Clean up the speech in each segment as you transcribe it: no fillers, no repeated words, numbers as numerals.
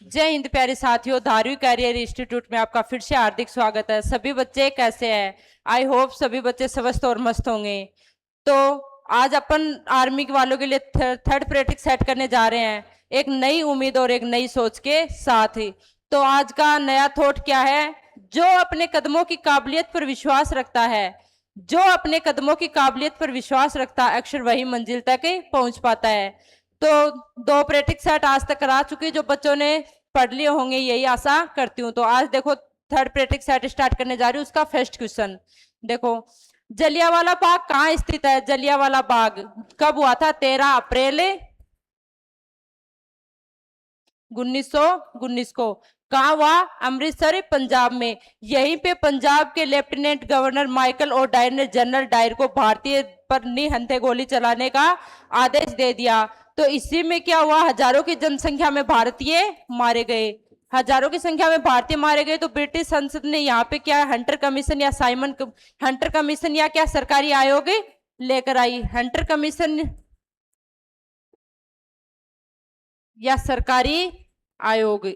जय हिंद प्यारे साथियों, धारवी कैरियर इंस्टीट्यूट में आपका फिर से हार्दिक स्वागत है। सभी बच्चे कैसे हैं? आई होप सभी बच्चे स्वस्थ और मस्त होंगे। तो आज अपन आर्मी वालों के लिए थर्ड प्रैक्टिस सेट करने जा रहे हैं, एक नई उम्मीद और एक नई सोच के साथ ही। तो आज का नया थॉट क्या है? जो अपने कदमों की काबिलियत पर विश्वास रखता है, जो अपने कदमों की काबिलियत पर विश्वास रखता है, अक्सर वही मंजिल तक पहुंच पाता है। तो दो प्रैक्टिस सेट आज तक करा चुकी, जो बच्चों ने पढ़ लिए होंगे, यही आशा करती हूँ। तो आज देखो थर्ड प्रैक्टिस सेट स्टार्ट करने जा रही हूँ। उसका फर्स्ट क्वेश्चन देखो, जलियांवाला बाग कहाँ स्थित है? जलियांवाला बाग कब हुआ था? 13 अप्रैल 1919 को। कहा हुआ? अमृतसर, पंजाब में। यहीं पे पंजाब के lieutenant governor Michael O'Dwyer ने जनरल डायर को भारतीय पर निहत्थे गोली चलाने का आदेश दे दिया। तो इसी में क्या हुआ? हजारों की जनसंख्या में भारतीय मारे गए। हजारों की संख्या में भारतीय मारे गए। तो ब्रिटिश संसद ने यहाँ पे क्या, हंटर कमीशन या हंटर कमीशन या क्या सरकारी आयोग लेकर आई? हंटर कमीशन या सरकारी आयोग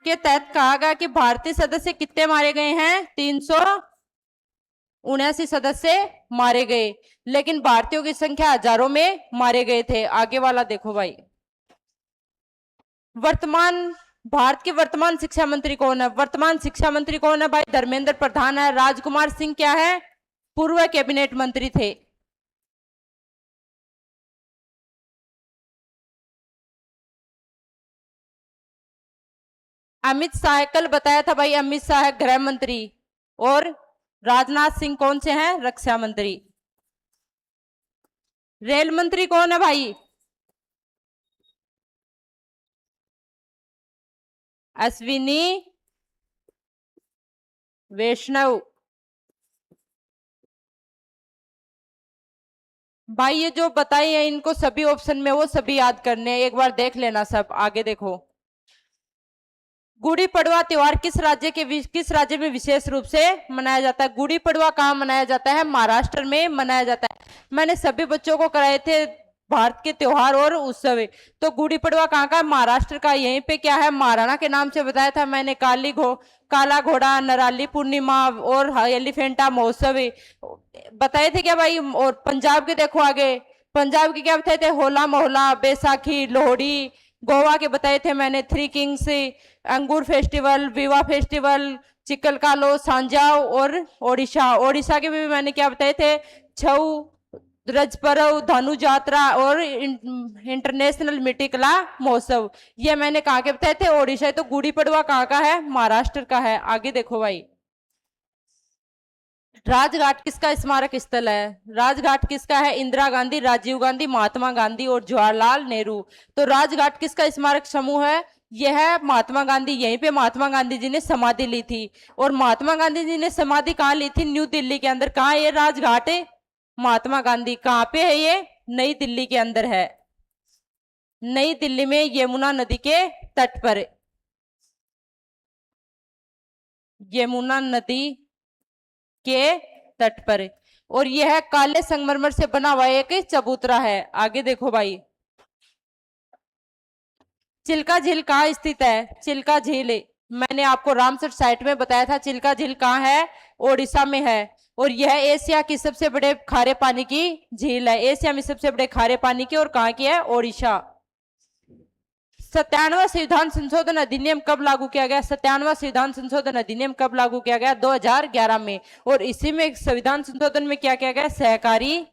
के तहत कहा गया कि भारतीय सदस्य कितने मारे गए हैं? 379 सदस्य मारे गए, लेकिन भारतीयों की संख्या हजारों में मारे गए थे। आगे वाला देखो भाई, वर्तमान भारत के वर्तमान शिक्षा मंत्री कौन है? वर्तमान शिक्षा मंत्री कौन है भाई? धर्मेंद्र प्रधान है। राजकुमार सिंह क्या है? पूर्व कैबिनेट मंत्री थे। अमित शाह कल बताया था भाई, अमित शाह गृह मंत्री, और राजनाथ सिंह कौन से हैं? रक्षा मंत्री। रेल मंत्री कौन है भाई? अश्विनी वैष्णव। भाई ये जो बताई है, इनको सभी ऑप्शन में वो सभी याद करने हैं, एक बार देख लेना सब। आगे देखो, गुड़ी पड़वा त्योहार किस राज्य में विशेष रूप से मनाया जाता है? गुड़ी पड़वा कहाँ मनाया जाता है? महाराष्ट्र में मनाया जाता है। मैंने सभी बच्चों को कराए थे भारत के त्योहार और उत्सव। तो गुड़ी पड़वा कहाँ का? महाराष्ट्र का। यहीं पे क्या है, महाराणा के नाम से बताया था मैंने। काला घोड़ा, नराली पूर्णिमा और एलिफेंटा महोत्सव बताए थे क्या भाई? और पंजाब के देखो आगे, पंजाब के क्या बताए थे? होला मोहल्ला, बैसाखी, लोहड़ी। गोवा के बताए थे मैंने, थ्री किंग्स, अंगूर फेस्टिवल, विवाह फेस्टिवल, चिकलकालो, सांजाव। और ओडिशा, ओडिशा के भी मैंने क्या बताए थे? छऊ, रज पर्व, धनु यात्रा और इंटरनेशनल मिट्टी कला महोत्सव। ये मैंने कहा के बताए थे? ओडिशा। तो गुड़ी पड़वा कहाँ का है? महाराष्ट्र का है। आगे देखो भाई, राजघाट किसका स्मारक स्थल है? राजघाट किसका है? इंदिरा गांधी, राजीव गांधी, महात्मा गांधी और जवाहरलाल नेहरू। तो राजघाट किसका स्मारक समूह है? यह है महात्मा गांधी। यहीं पे महात्मा गांधी जी ने समाधि ली थी। और महात्मा गांधी जी ने समाधि कहाँ ली थी? न्यू दिल्ली के अंदर। कहाँ ये राजघाट है? महात्मा गांधी कहाँ पे है? ये नई दिल्ली के अंदर है। नई दिल्ली में, यमुना नदी के तट पर। यमुना नदी के तट पर। और यह काले संगमरमर से बना हुआ एक चबूतरा है। आगे देखो भाई, चिल्का झील कहाँ स्थित है? चिल्का झील मैंने आपको रामसर साइट में बताया था। चिल्का झील कहाँ है? ओडिशा में है। और यह एशिया की सबसे बड़े खारे पानी की झील है। एशिया में सबसे बड़े खारे पानी की। और कहाँ की है? ओडिशा। 97वां संविधान संशोधन अधिनियम कब लागू किया गया? 97वां संविधान संशोधन अधिनियम कब लागू किया गया? 2011 में। और इसी में संविधान संशोधन में क्या किया गया? सहकारी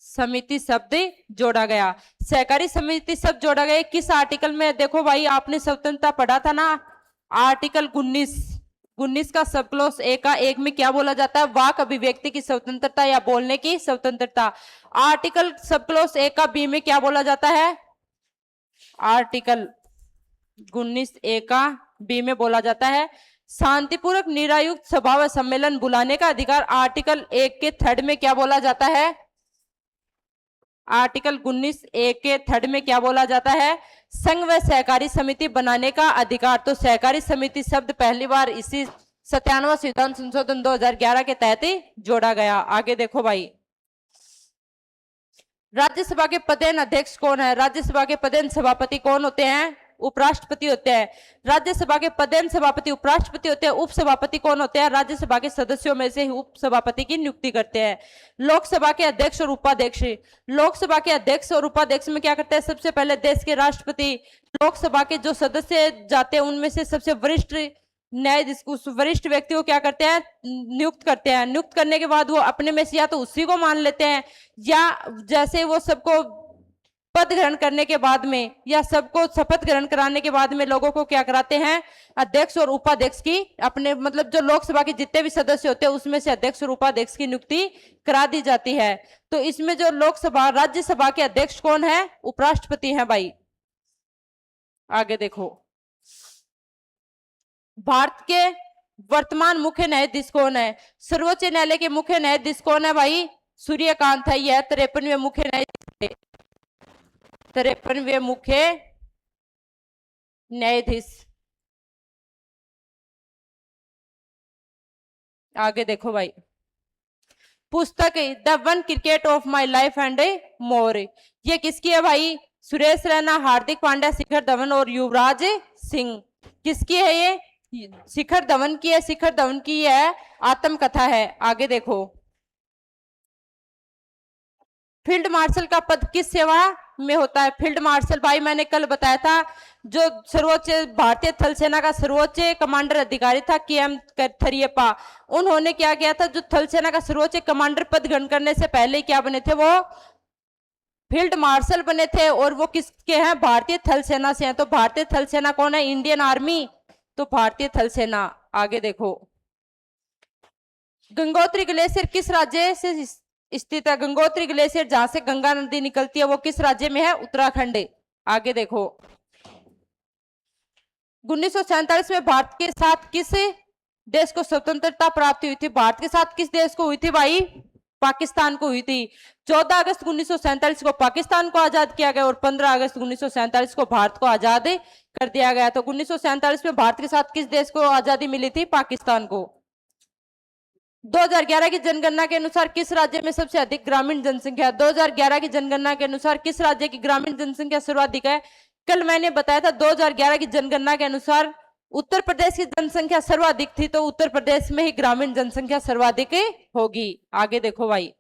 समिति शब्द जोड़ा गया। सहकारी समिति शब्द जोड़ा गया। किस आर्टिकल में? देखो भाई, आपने स्वतंत्रता पढ़ा था ना, आर्टिकल 19 का सब क्लॉज ए का एक में क्या बोला जाता है? वाक अभिव्यक्ति की स्वतंत्रता या बोलने की स्वतंत्रता। आर्टिकल सब क्लॉज ए का बी में क्या बोला जाता है? आर्टिकल 19 ए का बी में बोला जाता है शांतिपूर्वक निरायुक्त सभा व सम्मेलन बुलाने का अधिकार। आर्टिकल 1 के थर्ड में क्या बोला जाता है? आर्टिकल 19 ए के थर्ड में क्या बोला जाता है? संघ व सहकारी समिति बनाने का अधिकार। तो सहकारी समिति शब्द पहली बार इसी 97वां संविधान संशोधन 2011 के तहत ही जोड़ा गया। आगे देखो भाई, राज्यसभा के पदेन अध्यक्ष कौन है? राज्यसभा के पदेन सभापति कौन होते हैं? उपराष्ट्रपति होते हैं। राज्यसभा के पदेन सभापति उपराष्ट्रपति होते हैं। उपसभापति कौन होते हैं? राज्यसभा के सदस्यों में से ही उपसभापति की नियुक्ति करते हैं। लोकसभा के अध्यक्ष और उपाध्यक्ष, लोकसभा के अध्यक्ष और उपाध्यक्ष में क्या करते हैं? सबसे पहले देश के राष्ट्रपति लोकसभा के जो सदस्य जाते हैं उनमें से सबसे वरिष्ठ न्यायाधीश, उस वरिष्ठ व्यक्ति को क्या करते हैं? नियुक्त करते हैं। नियुक्त करने के बाद वो अपने में से या तो उसी को मान लेते हैं, या जैसे वो सबको पद ग्रहण करने के बाद में या सबको शपथ ग्रहण कराने के बाद में लोगों को क्या कराते हैं? अध्यक्ष और उपाध्यक्ष की, अपने मतलब जो लोकसभा के जितने भी सदस्य होते हैं उसमें से अध्यक्ष और उपाध्यक्ष की नियुक्ति करा दी जाती है। तो इसमें जो लोकसभा राज्यसभा के अध्यक्ष कौन है? उपराष्ट्रपति है भाई। आगे देखो, भारत के वर्तमान मुख्य न्यायाधीश कौन है? सर्वोच्च न्यायालय के मुख्य न्यायाधीश कौन है भाई? सूर्यकांत है। यह 53वें मुख्य न्यायाधीश, 53वें मुख्य न्यायाधीश। आगे देखो भाई, पुस्तक the one cricket of my life and more, ये किसकी है भाई? सुरेश रैना, हार्दिक पांड्या, शिखर धवन और युवराज सिंह। किसकी है ये? शिखर धवन की है। शिखर धवन की है आत्मकथा है। आगे देखो, फील्ड मार्शल का पद किस सेवा में होता है? फील्ड मार्शल भाई मैंने कल बताया था, जो सर्वोच्च भारतीय थल सेना का सर्वोच्च कमांडर अधिकारी था KM थरियप्पा, उन्होंने क्या किया था? जो थल सेना का सर्वोच्च कमांडर पद ग्रहण करने से पहले क्या बने थे? वो फील्ड मार्शल बने थे। और वो किसके हैं? भारतीय थल सेना से हैं। तो भारतीय थल सेना कौन है? इंडियन आर्मी, तो भारतीय थल सेना। आगे देखो, गंगोत्री ग्लेशियर किस राज्य से स्थित है? गंगोत्री ग्लेशियर जहां से गंगा नदी निकलती है वो किस राज्य में है? उत्तराखंड। आगे देखो, 1947 में भारत के साथ किस देश को स्वतंत्रता प्राप्ति हुई थी? भारत के साथ किस देश को हुई थी भाई? पाकिस्तान को हुई थी। 14 अगस्त 1947 को पाकिस्तान को आजाद किया गया और 15 अगस्त 1947 को भारत को आजाद कर दिया गया। तो 1947 में भारत के साथ किस देश को आजादी मिली थी? पाकिस्तान को। 2011 की जनगणना के अनुसार किस राज्य में सबसे अधिक ग्रामीण जनसंख्या है? 2011 की जनगणना के अनुसार किस राज्य की ग्रामीण जनसंख्या सर्वाधिक है? कल मैंने बताया था 2011 की जनगणना के अनुसार उत्तर प्रदेश की जनसंख्या सर्वाधिक थी, तो उत्तर प्रदेश में ही ग्रामीण जनसंख्या सर्वाधिक होगी। आगे देखो भाई,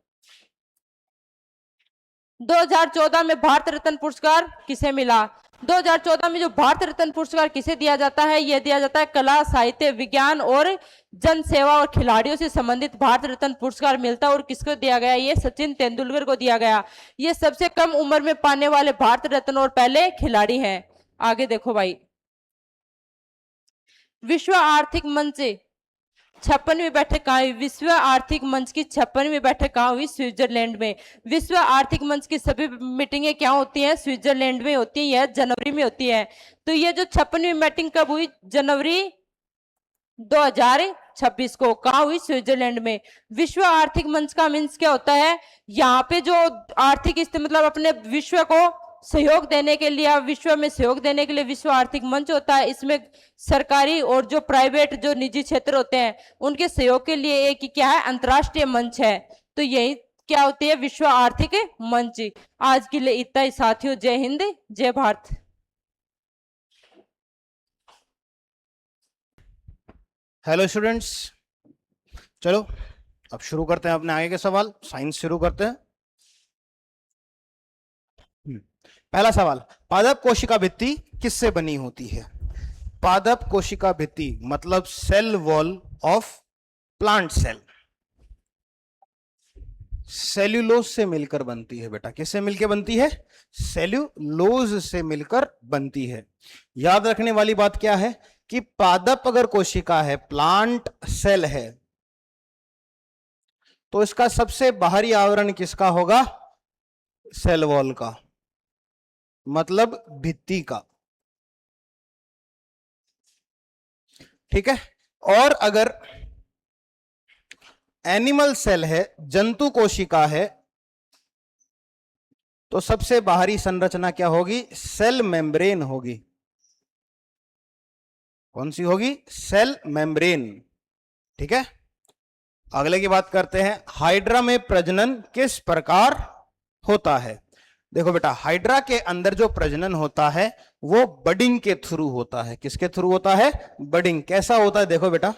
2014 में भारत रत्न पुरस्कार किसे मिला? 2014 में जो भारत रत्न पुरस्कार किसे दिया जाता है? यह दिया जाता है कला, साहित्य, विज्ञान और जन सेवा और खिलाड़ियों से संबंधित भारत रत्न पुरस्कार मिलता है। और किसको दिया गया? ये सचिन तेंदुलकर को दिया गया। ये सबसे कम उम्र में पाने वाले भारत रत्न और पहले खिलाड़ी हैं। आगे देखो भाई, विश्व आर्थिक मंच 56वीं बैठक कहाँ हुई? विश्व आर्थिक मंच की 56वीं बैठक कहाँ हुई? स्विट्जरलैंड में। विश्व आर्थिक मंच की सभी मीटिंगें क्या होती हैं? स्विट्जरलैंड में होती है, जनवरी में होती है। तो ये जो 56वीं मीटिंग कब हुई? जनवरी 2026 को। कहाँ हुई? स्विट्जरलैंड में। विश्व आर्थिक मंच का मीन्स क्या होता है? यहाँ पे जो आर्थिक मतलब अपने विश्व को सहयोग देने के लिए, विश्व में सहयोग देने के लिए विश्व आर्थिक मंच होता है। इसमें सरकारी और जो प्राइवेट जो निजी क्षेत्र होते हैं उनके सहयोग के लिए एक क्या है? अंतर्राष्ट्रीय मंच है। तो यही क्या होती है? विश्व आर्थिक मंच। आज के लिए इतना ही साथियों। जय हिंद, जय भारत। हेलो स्टूडेंट्स, चलो अब शुरू करते हैं अपने आगे के सवाल। साइंस शुरू करते हैं। पहला सवाल, पादप कोशिका भित्ति किससे बनी होती है? पादप कोशिका भित्ति मतलब cell wall of plant cell cellulose से मिलकर बनती है। बेटा किससे मिलकर बनती है? सेल्यूलोज से मिलकर बनती है। याद रखने वाली बात क्या है कि पादप अगर कोशिका है, प्लांट सेल है, तो इसका सबसे बाहरी आवरण किसका होगा? सेल वॉल का, मतलब भित्ति का। ठीक है। और अगर एनिमल सेल है, जंतु कोशिका है, तो सबसे बाहरी संरचना क्या होगी? सेल मेम्ब्रेन होगी। कौन सी होगी? Cell membrane. ठीक है। अगले की बात करते हैं, हाइड्रा में प्रजनन किस प्रकार होता है। देखो बेटा, हाइड्रा के अंदर जो प्रजनन होता है वो बडिंग के थ्रू होता है। किसके थ्रू होता है? बडिंग। कैसा होता है? देखो बेटा,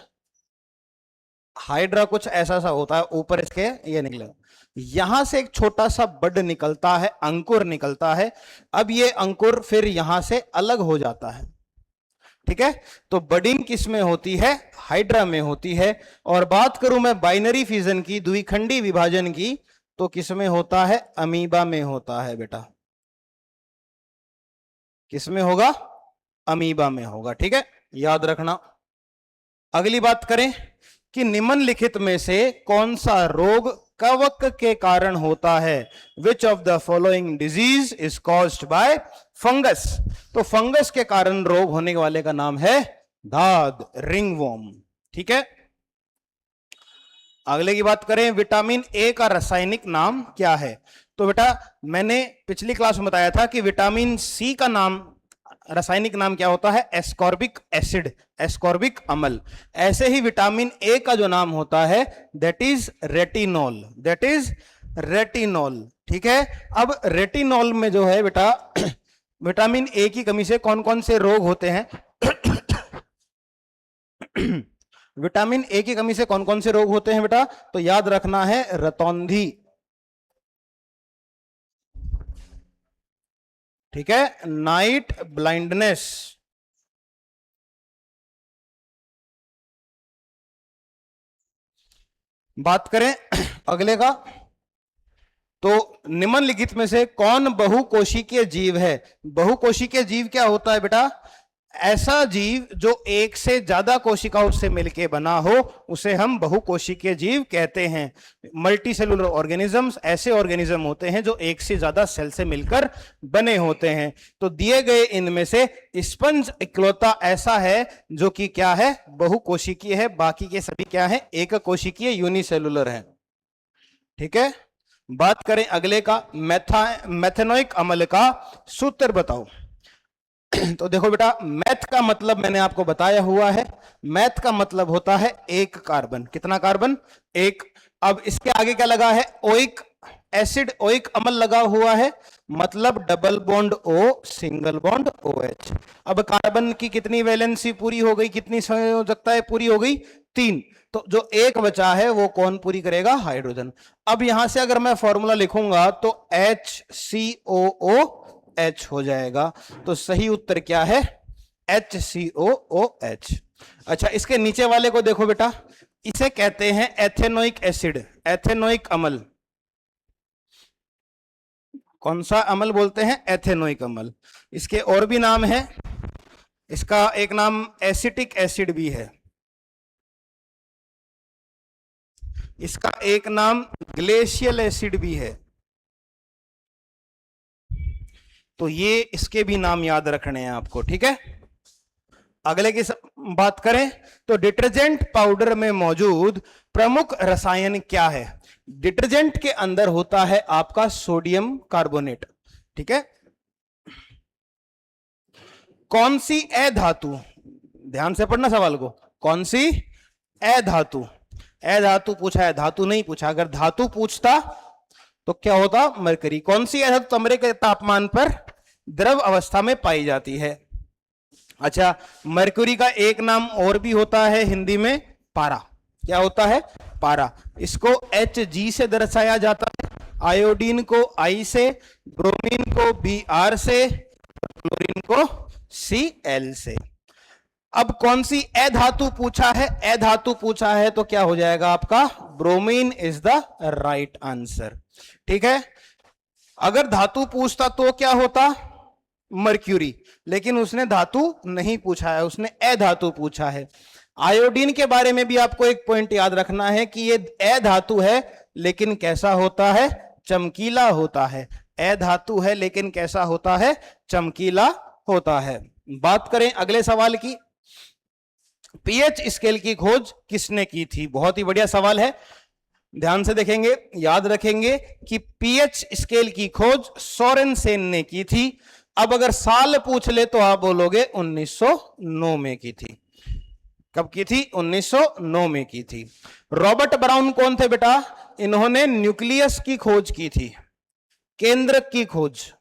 हाइड्रा कुछ ऐसा सा होता है, ऊपर इसके ये निकलेगा, यहां से एक छोटा सा बड निकलता है, अंकुर निकलता है। अब ये अंकुर फिर यहां से अलग हो जाता है। ठीक है, तो बडिंग किस में होती है? हाइड्रा में होती है। और बात करूं मैं बाइनरी फिजन की, द्विखंडी विभाजन की, तो किस में होता है? अमीबा में होता है बेटा। किस में होगा? अमीबा में होगा। ठीक है, याद रखना। अगली बात करें कि निम्नलिखित में से कौन सा रोग कवक के कारण होता है? Which of the following disease is caused by fungus? तो फंगस के कारण रोग होने वाले का नाम है दाद, रिंगवॉर्म। ठीक है, अगले की बात करें, विटामिन ए का रासायनिक नाम क्या है? तो बेटा, मैंने पिछली क्लास में बताया था कि विटामिन सी का नाम, रासायनिक नाम क्या होता है? एस्कॉर्बिक एसिड, एस्कॉर्बिक अम्ल। ऐसे ही विटामिन ए का जो नाम होता है that is retinol, that is retinol. ठीक है, अब रेटिनॉल में जो है बेटा, विटामिन ए की कमी से कौन कौन से रोग होते हैं? विटामिन ए की कमी से कौन कौन से रोग होते हैं बेटा? तो याद रखना है, रतौंधी। ठीक है, नाइट ब्लाइंडनेस, बात करें अगले का, तो निम्नलिखित में से कौन बहुकोशिकीय जीव है? बहुकोशिकीय जीव क्या होता है बेटा? ऐसा जीव जो एक से ज्यादा कोशिकाओं से मिलकर बना हो उसे हम बहुकोशिकीय जीव कहते हैं। मल्टी सेलुलर ऑर्गेनिजम्स ऐसे ऑर्गेनिज्म होते हैं जो एक से ज्यादा सेल से मिलकर बने होते हैं। तो दिए गए इनमें से स्पंज इकलौता ऐसा है जो कि क्या है? बहुकोशिकीय है। बाकी के सभी क्या है? एक कोशिकीय, यूनिसेलुलर है। ठीक है, बात करें अगले का, मेथेनोइक अम्ल का सूत्र बताओ। तो देखो बेटा, मैथ का मतलब मैंने आपको बताया हुआ है, मैथ का मतलब होता है एक कार्बन। कितना कार्बन? एक। अब इसके आगे क्या लगा है? ओइक एसिड, ओइक अम्ल लगा हुआ है, मतलब double bond O, single bond O H. अब कार्बन की कितनी वैलेंसी पूरी हो गई? कितनी संयोजकताएं पूरी हो गई? 3। तो जो एक बचा है वो कौन पूरी करेगा? हाइड्रोजन। अब यहां से अगर मैं फॉर्मूला लिखूंगा तो HCOOH हो जाएगा। तो सही उत्तर क्या है? HCOOH। अच्छा, इसके नीचे वाले को देखो बेटा, इसे कहते हैं एथेनोइक एसिड, एथेनोइक अम्ल। कौन सा अम्ल बोलते हैं? एथेनोइक अम्ल। इसके और भी नाम है, इसका एक नाम एसिटिक एसिड भी है, इसका एक नाम ग्लेशियल एसिड भी है। तो ये इसके भी नाम याद रखने हैं आपको। ठीक है, अगले की बात करें तो डिटर्जेंट पाउडर में मौजूद प्रमुख रसायन क्या है? डिटर्जेंट के अंदर होता है आपका सोडियम कार्बोनेट। ठीक है, कौन सी अधातु, ध्यान से पढ़ना सवाल को, कौन सी अधातु? अधातु पूछा है, धातु नहीं पूछा। अगर धातु पूछता तो क्या होता? मरकरी। कौन सी अधातु कमरे के तापमान पर द्रव अवस्था में पाई जाती है? अच्छा, मरकुरी का एक नाम और भी होता है हिंदी में, पारा। क्या होता है? पारा। इसको Hg से दर्शाया जाता है, आयोडीन को I से, ब्रोमीन को Br से, क्लोरीन को Cl से। अब कौन सी अधातु पूछा है? अधातु पूछा है तो क्या हो जाएगा आपका? Bromine is the right answer. ठीक है, अगर धातु पूछता तो क्या होता? मर्क्यूरी। लेकिन उसने धातु नहीं पूछा है, उसने अधातु पूछा है। आयोडीन के बारे में भी आपको एक पॉइंट याद रखना है कि ये अधातु है लेकिन कैसा होता है? चमकीला होता है। अधातु है लेकिन कैसा होता है? चमकीला होता है। बात करें अगले सवाल की, पीएच स्केल की खोज किसने की थी? बहुत ही बढ़िया सवाल है, ध्यान से देखेंगे, याद रखेंगे कि पीएच स्केल की खोज सोरेनसेन ने की थी। अब अगर साल पूछ ले तो आप बोलोगे 1909 में की थी। कब की थी? 1909 में की थी। रॉबर्ट ब्राउन कौन थे बेटा? इन्होंने न्यूक्लियस की खोज की थी। केंद्रक की खोज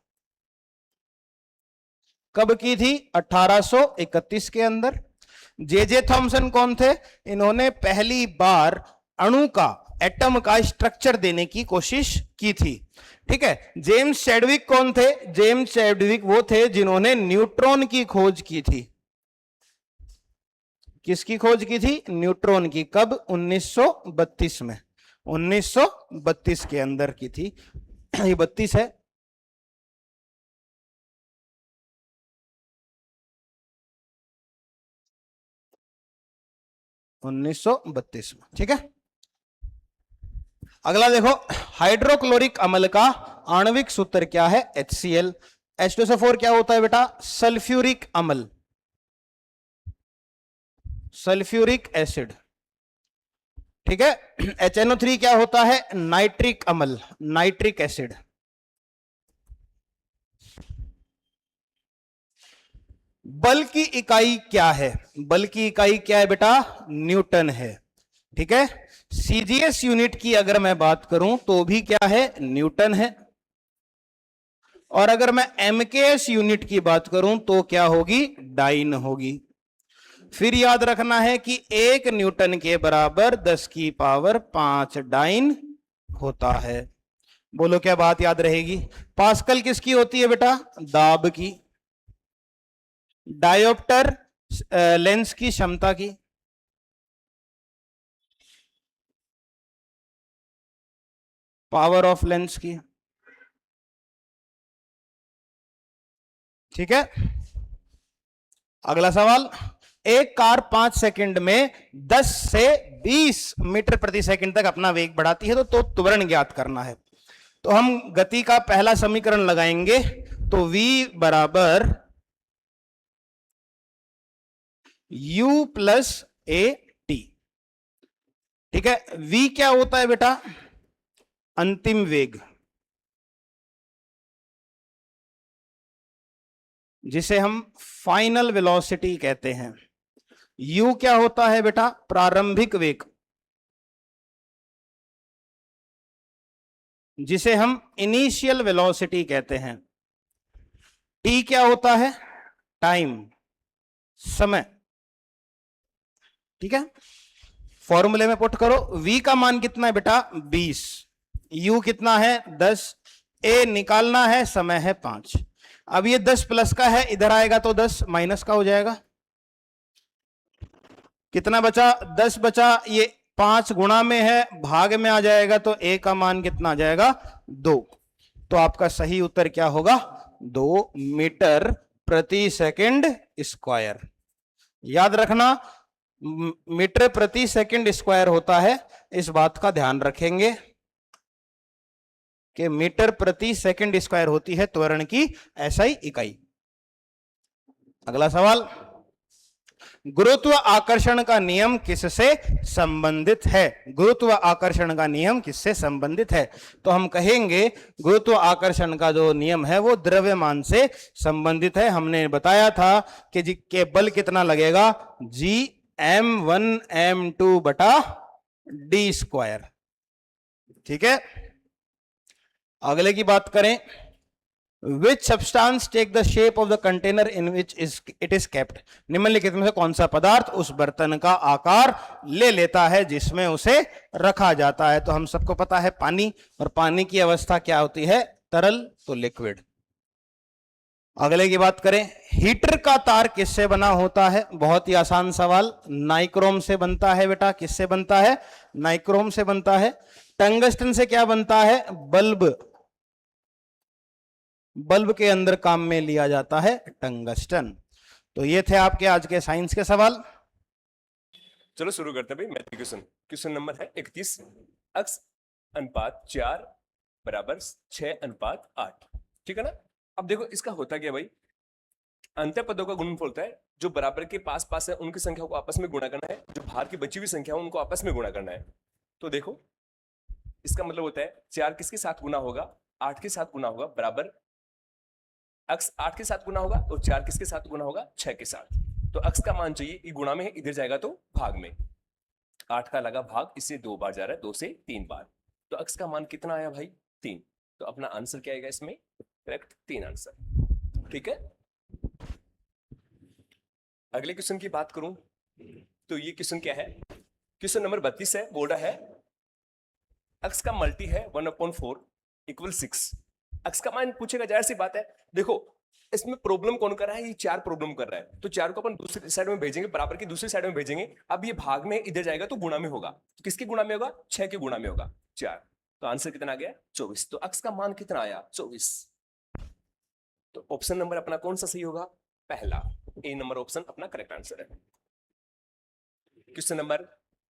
कब की थी? 1831 के अंदर। जे थॉमसन कौन थे? इन्होंने पहली बार अणु का, एटम का स्ट्रक्चर देने की कोशिश की थी। ठीक है। जेम्स चैडविक कौन थे? जेम्स चैडविक वो थे जिन्होंने न्यूट्रॉन की खोज की थी। किसकी खोज की थी? न्यूट्रॉन की। कब? 1932 में। 1932 के अंदर की थी। ये 32 है। उन्नीस सौ बत्तीस में। ठीक है। अगला देखो, हाइड्रोक्लोरिक अम्ल का आणविक सूत्र क्या है? HCl। H2SO4 क्या होता है बेटा? सल्फ्यूरिक अम्ल, सल्फ्यूरिक एसिड। ठीक है। HNO3 क्या होता है? नाइट्रिक अम्ल, नाइट्रिक एसिड। बल की इकाई क्या है? बल की इकाई क्या है बेटा? न्यूटन है। ठीक है। CGS यूनिट की अगर मैं बात करूं तो भी क्या है? न्यूटन है। और अगर मैं MKS यूनिट की बात करूं तो क्या होगी? डाइन होगी। फिर याद रखना है कि 1 न्यूटन के बराबर 10 की पावर 5 डाइन होता है। बोलो क्या बात याद रहेगी? पास्कल किसकी होती है बेटा? दाब की। डायोप्टर लेंस की क्षमता की। पावर ऑफ लेंस की। ठीक है। अगला सवाल, एक कार 5 सेकंड में 10 से 20 मीटर प्रति सेकंड तक अपना वेग बढ़ाती है, तो त्वरण ज्ञात करना है। तो हम गति का पहला समीकरण लगाएंगे, तो v बराबर u प्लस ए टी। ठीक है। v क्या होता है बेटा? अंतिम वेग, जिसे हम फाइनल वेलोसिटी कहते हैं। u क्या होता है बेटा? प्रारंभिक वेग, जिसे हम इनिशियल वेलोसिटी कहते हैं। t क्या होता है? टाइम, समय। ठीक है। फॉर्मूले में पुट करो। v का मान कितना है बेटा? 20। u कितना है? 10। a निकालना है, समय है 5। अब ये 10 प्लस का है, इधर आएगा तो 10 माइनस का हो जाएगा। कितना बचा? 10 बचा। ये 5 गुणा में है, भाग में आ जाएगा, तो a का मान कितना आ जाएगा? 2। तो आपका सही उत्तर क्या होगा? 2 मीटर प्रति सेकंड स्क्वायर। याद रखना, मीटर प्रति सेकंड स्क्वायर होता है, इस बात का ध्यान रखेंगे कि मीटर प्रति सेकंड स्क्वायर होती है त्वरण की SI इकाई। अगला सवाल, गुरुत्व आकर्षण का नियम किससे संबंधित है? गुरुत्व आकर्षण का नियम किससे संबंधित है? तो हम कहेंगे गुरुत्व आकर्षण का जो नियम है वो द्रव्यमान से संबंधित है। हमने बताया था कि बल कितना लगेगा? Gm1 m2 बटा d स्क्वायर। ठीक है। अगले की बात करें, Which substance take the shape of the container in which it is kept? निम्नलिखित में से कौन सा पदार्थ उस बर्तन का आकार ले लेता है जिसमें उसे रखा जाता है? तो हम सबको पता है पानी, और पानी की अवस्था क्या होती है? तरल, तो लिक्विड। अगले की बात करें, हीटर का तार किससे बना होता है? बहुत ही आसान सवाल, नाइक्रोम से बनता है बेटा। किससे बनता है? नाइक्रोम से बनता है। टंगस्टन से क्या बनता है? बल्ब, बल्ब के अंदर काम में लिया जाता है टंगस्टन। तो ये थे आपके आज के साइंस के सवाल। चलो शुरू करते हैं भाई मैथ क्वेश्चन। क्वेश्चन नंबर है 31। x अनुपात 4 बराबर 6 अनुपात 8। ठीक है ना। अब देखो इसका होता क्या भाई, अंत्य पदों का गुणनफल होता है, जो बराबर के पास पास है उनकी संख्या को आपस में गुणा करना है, जो बाहर की बची हुई संख्या है उनको आपस में गुणा करना है। तो देखो इसका मतलब होता है 4 किसके साथ गुना होगा? 8 के साथ गुना होगा, बराबर x 8 के साथ गुना होगा, और 4 किसके साथ गुना होगा? 6 के साथ। तो x का मान चाहिए, ये गुणा में है, इधर जाएगा तो भाग में। 8 का लगा भाग, इससे 2 बार जा रहा है, 2 से 3 बार। तो x का मान कितना आया भाई? 3। तो अपना आंसर क्या आएगा इसमें? Correct, 3 answer. ठीक है, अगले क्वेश्चन की बात करूं तो ये क्वेश्चन क्या है? क्वेश्चन नंबर 32 है, बोल रहा है अक्स का मल्टी है 1/4 इक्वल 6। अक्स का मान पूछेगा, जाहिर सी बात है। देखो इसमें प्रॉब्लम कौन कर रहा है? ये 4 प्रॉब्लम कर रहा है, तो 4 को अपन दूसरी साइड में भेजेंगे, बराबर की दूसरी साइड में भेजेंगे। अब ये भाग में इधर जाएगा तो गुणा में होगा, तो किसके गुणा में होगा? 6 के गुणा में होगा, 4। तो आंसर कितना आ गया? 24। तो अक्स का मान कितना आया? 24। तो ऑप्शन नंबर अपना कौन सा सही होगा? पहला, ए नंबर ऑप्शन अपना करेक्ट आंसर है। क्वेश्चन नंबर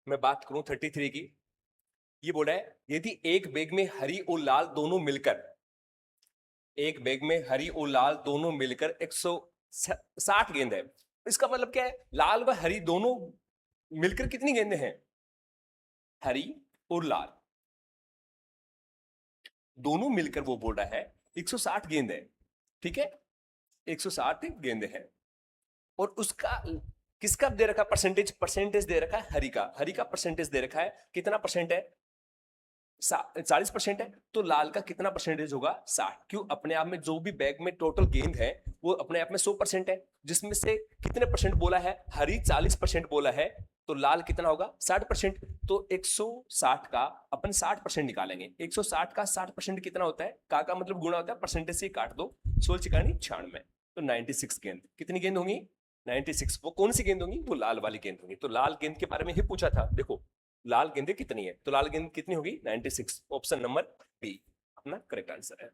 मैं बात करूं 33 की, ये बोला है यदि एक बैग में हरी और लाल दोनों मिलकर, एक बैग में हरी और लाल दोनों मिलकर 160 गेंद है, इसका मतलब क्या है? लाल व हरी दोनों मिलकर कितनी गेंदें हैं? हरी और लाल दोनों मिलकर वो बोल रहा है 160 गेंद है। ठीक है, 160 गेंदें हैं, और उसका किसका दे रखा? परसेंटेज दे रखा है हरी का परसेंटेज दे रखा है, कितना परसेंट है? 40% है। तो लाल का कितना परसेंटेज होगा? 60। क्यों? अपने आप में जो भी बैग में टोटल गेंद है वो अपने आप में 100% है, जिसमें से कितने परसेंट बोला है? हरी 40% बोला है, तो लाल कितना होगा? 60%। तो 160 का अपन 60% निकालेंगे। 160 का 60% कितना होता है? का मतलब गुणा होता है, परसेंटेज से काट दो, 16 चिकानी 96, तो 96 गेंद। कितनी गेंद होंगी? 96। वो कौन सी गेंद होंगी? वो लाल वाली गेंद होंगी। तो लाल गेंद के बारे में ही पूछा था। देखो लाल गेंदें कितनी है, तो लाल गेंद कितनी होगी? 96। ऑप्शन नंबर बी अपना करेक्ट आंसर है।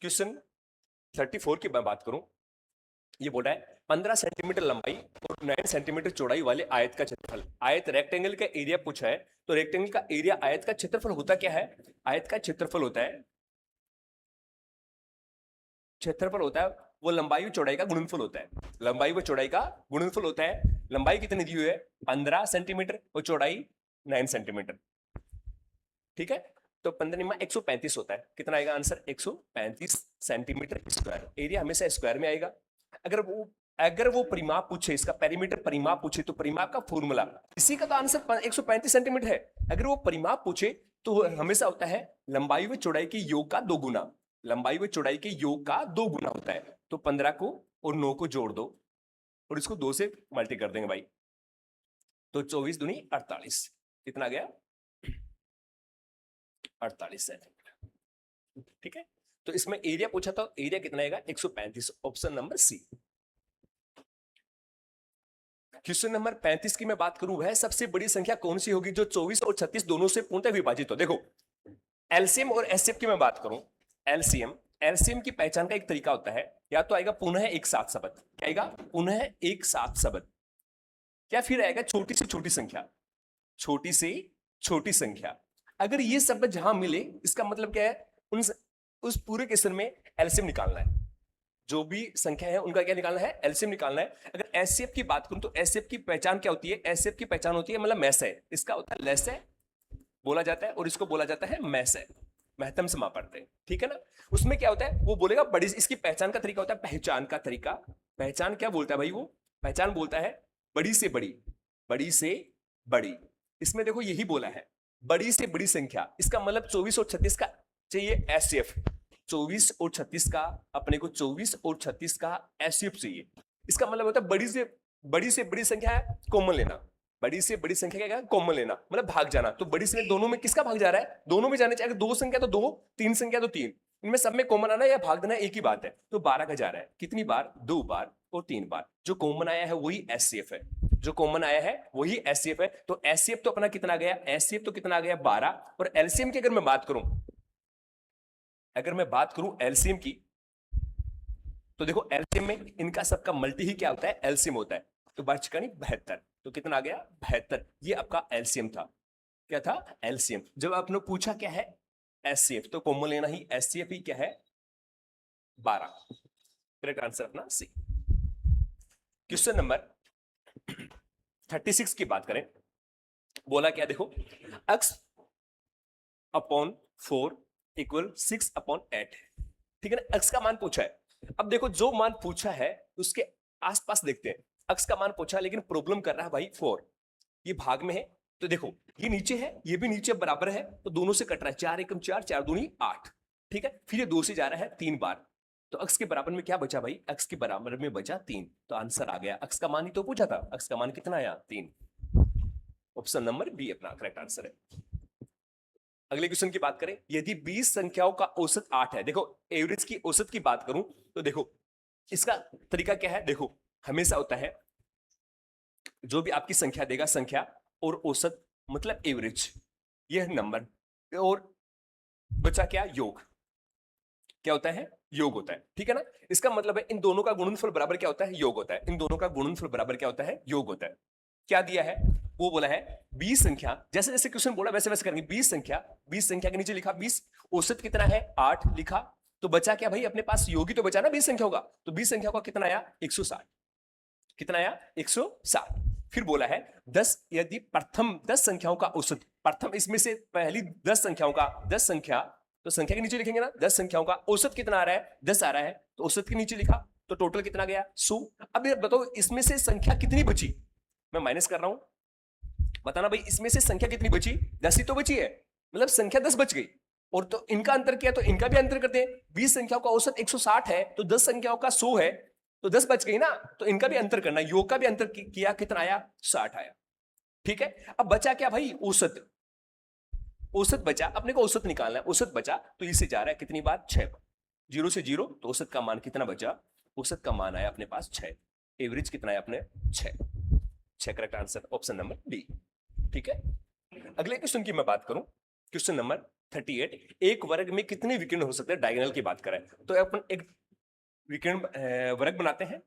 क्वेश्चन 34 की मैं बात करूं, ये बोल रहा है 15 सेंटीमीटर लंबाई और 9 सेंटीमीटर चौड़ाई वाले आयत का क्षेत्रफल। आयत रेक्टेंगल का एरिया पूछा है, तो रेक्टेंगल का एरिया, आयत का क्षेत्रफल होता क्या है? आयत का क्षेत्रफल होता है, क्षेत्रफल होता है वो लंबाई और चौड़ाई का गुणनफल होता है। लंबाई व चौड़ाई का गुणनफल होता है। लंबाई कितनी दी हुई है? 15 सेंटीमीटर और चौड़ाई 9 सेंटीमीटर। ठीक है, तो 15 × 135 होता है। कितना आएगा आंसर? 135 centimetre square. एरिया हमेशा स्क्वायर में आएगा। अगर वो परिमाप पूछे, इसका पेरीमीटर परिमाप पूछे, तो परिमाप का फॉर्मूला, इसी का तो आंसर 135 सेंटीमीटर है। अगर वो परिमाप पूछे तो हमेशा होता है लंबाई व चौड़ाई के योग का 2 गुना। लंबाई व चौड़ाई के योग का 2 गुना होता है। तो 15 को और 9 को जोड़ दो और इसको 2 से मल्टी कर देंगे भाई, तो 24 दूनी 48। कितना आ गया? 48 सेंटीमीटर। ठीक है, तो इसमें एरिया पूछा था, एरिया कितना आएगा? 135। Option number C. Question number 35 की मैं बात करूं, वह सबसे बड़ी संख्या कौन सी होगी जो 24 और 36 दोनों से पूर्णतः विभाजित हो? देखो एलसीएम और एचसीएफ की मैं बात करूं, एलसीएम की पहचान का एक तरीका होता है, या तो आएगा पुनः एक साथ शब्द, क्या आएगा? पुनः एक साथ शब्द, क्या फिर आएगा छोटी से छोटी संख्या, छोटी से छोटी संख्या। अगर ये शब्द जहां मिले, इसका मतलब क्या है? उस पूरे क्वेश्चन में एलसीएम निकालना है। जो भी संख्या है उनका क्या निकालना है? एलसीएम निकालना है। अगर एचसीएफ की बात करूं तो एचसीएफ की पहचान क्या होती है? एचसीएफ की पहचान होती है मतलब मैस है, इसका होता है लेस है बोला जाता है, और इसको बोला जाता है मैस है, महत्तम से मापते हैं। ठीक है ना? उसमें क्या होता है? वो बोलेगा बड़ी, इसकी पहचान का तरीका होता है पहचान का तरीका। पहचान क्या बोलता है भाई? वो पहचान बोलता है बड़ी से बड़ी, बड़ी से बड़ी। इसमें देखो यही बोला है बड़ी से बड़ी संख्या, इसका मतलब 24 और 36 का चाहिए एचसीएफ। 24 और 36 का अपने को 24 और 36 का एचसीएफ चाहिए। इसका मतलब होता है बड़ी से बड़ी संख्या है कॉमन लेना, बड़ी से बड़ी संख्या क्या? कॉमन लेना, मतलब भाग जाना। तो बड़ी से दोनों में किसका भाग जा रहा है? दोनों में जाने चाहिए। अगर 2 संख्या तो 2, 3 संख्या तो 3, इनमें सब में कॉमन आना या भाग देना एक ही बात है। तो 12 का जा रहा है, कितनी बार? 2 बार और 3 बार। जो कॉमन आया है वही एचसीएफ है, जो कॉमन आया है वही एचसीएफ है। तो एचसीएफ तो अपना कितना आ गया? एचसीएफ तो कितना आ गया? 12। और एलसीएम की अगर मैं बात करूं एलसीएम की, तो देखो एलसीएम में इनका सबका मल्टी ही क्या होता है? एलसीएम होता है। तो बार चिकानी 72, तो कितना आ गया? 72। ये आपका एलसीएम था। क्या था? एलसीएम। जब आपने पूछा क्या है? एचसीएफ, तो कॉमन लेना ही एचसीएफ ही क्या है? 12। करेक्ट आंसर अपना सी। क्वेश्चन नंबर 36 की बात करें, बोला क्या? देखो x अपॉन 4 इक्वल 6/8 है। ठीक है ना? x का मान पूछा है। अब देखो जो मान पूछा है उसके आसपास देखते हैं। x का मान पूछा, लेकिन प्रॉब्लम कर रहा है भाई 4, ये भाग में है तो देखो ये नीचे है, ये भी नीचे बराबर है, तो दोनों से कट रहा है, 4 एकम 4, 4 दूनी 8, ठीक है। फिर ये 2 से जा रहा है 3 बार, तो अक्स के बराबर में क्या बचा भाई, अक्स के बराबर में बचा 3, तो आंसर आ गया। अक्स का मान ही तो पूछा था, अक्स का मान कितना आया, 3। ऑप्शन नंबर बी अपना करेक्ट आंसर है। अगले क्वेश्चन की बात करें, यदि 20 संख्याओं का औसत 8 है, देखो एवरेज की औसत की बात करूं तो देखो इसका तरीका क्या है, देखो हमेशा होता है जो भी आपकी संख्या देगा, संख्या और औसत मतलब एवरेज, यह नंबर, और बचा क्या, योग, क्या होता है, योग होता है, ठीक है ना। इसका मतलब है इन दोनों का गुणनफल बराबर क्या होता है, योग होता है। इन दोनों का गुणनफल बराबर क्या होता है, योग होता है। क्या दिया है, वो बोला है 20 संख्या, जैसे जैसे क्वेश्चन बोला वैसे वैसे करेंगे। 20 संख्या के नीचे लिखा 20, औसत कितना है 8 लिखा, तो बचा क्या भाई, अपने पास योगी तो बचा ना 20 संख्या होगा, तो 20 संख्या का कितना आया 160, कितना आया 160। फिर बोला है 10, यदि प्रथम 10 संख्याओं का औसत, प्रथम इसमें से पहली 10 संख्याओं का, 10 संख्या, तो संख्या के नीचे लिखेंगे ना, 10 संख्याओं का औसत कितना आ रहा है, 10 आ रहा है, तो औसत के नीचे लिखा, तो टोटल कितना गया 100। अब ये बताओ इसमें से संख्या कितनी बची, मैं माइनस कर रहा हूं, बताना भाई इसमें से संख्या कितनी बची, 10 ही तो बची है, मतलब संख्या 10 बच गई, और तो इनका अंतर किया तो इनका भी अंतर करते हैं। 20 संख्याओं का औसत 160 है, तो 10 संख्याओं का 100 है, तो 10 बच गई ना, तो इनका भी अंतर करना, योग का भी अंतर किया, कितना आया 60 आया, ठीक है। अब बचा क्या भाई, औसत, औसत बचा, अपने को औसत निकालना है, औसत बचा तो इसे जा रहा है कितनी बार, 6 बार, 0 से 0, तो औसत का मान कितना बचा, औसत का मान आया अपने पास 6, एवरेज कितना है अपने 6 correct answer option number D, ठीक है। अगले क्वेश्चन की मैं बात करूं, क्वेश्चन नंबर 38, एक वर्ग में कितने विकर्ण हो सकते हैं, डायगोनल की बात करें तो अपन एक विकर्ण वर्ग बनाते हैं,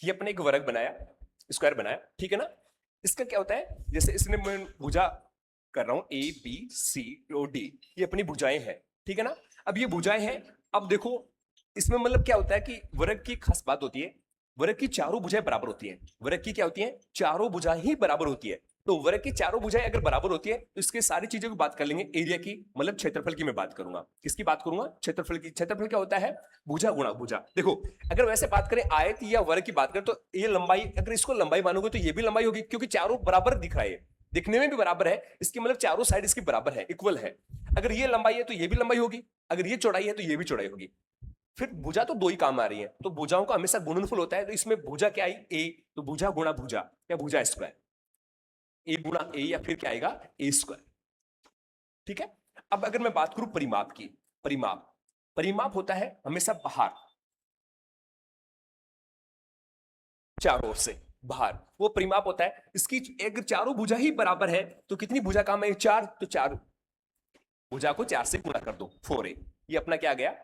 ये अपने एक वर्ग बनाया, स्क्वायर बनाया, ठीक है ना। इसका क्या होता है, जैसे इसने मैं भुजा कर रहा हूं A B C O D, ये अपनी भुजाएं हैं, ठीक है ना। अब ये भुजाएं हैं, अब देखो इसमें मतलब क्या होता है कि वर्ग की खास बात होती है, वर्ग की चारों भुजाएं बराबर होती हैं, वर्ग की क्या होती है, चारों भुजाएं ही बराबर होती है। तो वर्ग की चारों भुजाएं अगर बराबर होती है तो इसके सारी चीजों की बात कर लेंगे, एरिया की मतलब क्षेत्रफल की मैं बात करूंगा, किसकी बात करूंगा, क्षेत्रफल की। क्षेत्रफल क्या होता है, भुजा गुणा भुजा। देखो अगर वैसे बात करें आयत या वर्ग की बात करें तो ये लंबाई, अगर इसको लंबाई मानोगे तो ये भी लंबाई होगी, क्योंकि चारों बराबर दिख रहा है, दिखने में भी बराबर है, इसकी मतलब चारों साइड इसकी बराबर है, इक्वल है। अगर ये लंबाई है तो ये भी लंबाई होगी, अगर ये चौड़ाई है तो ये भी चौड़ाई होगी। फिर भुजा तो दो ही काम आ रही है, तो भुजाओं का हमेशा गुणनफल होता है, तो इसमें भुजा क्या आई, ए, तो भुजा गुणा भुजा या भुजा स्क्वायर, ए गुणा ए, या फिर क्या आएगा ए स्क्वायर, ठीक है। अब अगर मैं बात करूं परिमाप की, परिमाप होता है हमेशा बाहर, चारों ओर से बाहर, वो परिमाप होता है। इसकी अगर चारों भुजा ही बराबर है तो कितनी भुजा काम है, 4, तो 4 भुजा को 4 से गुणा कर दो, 4a, ये अपना क्या आ गया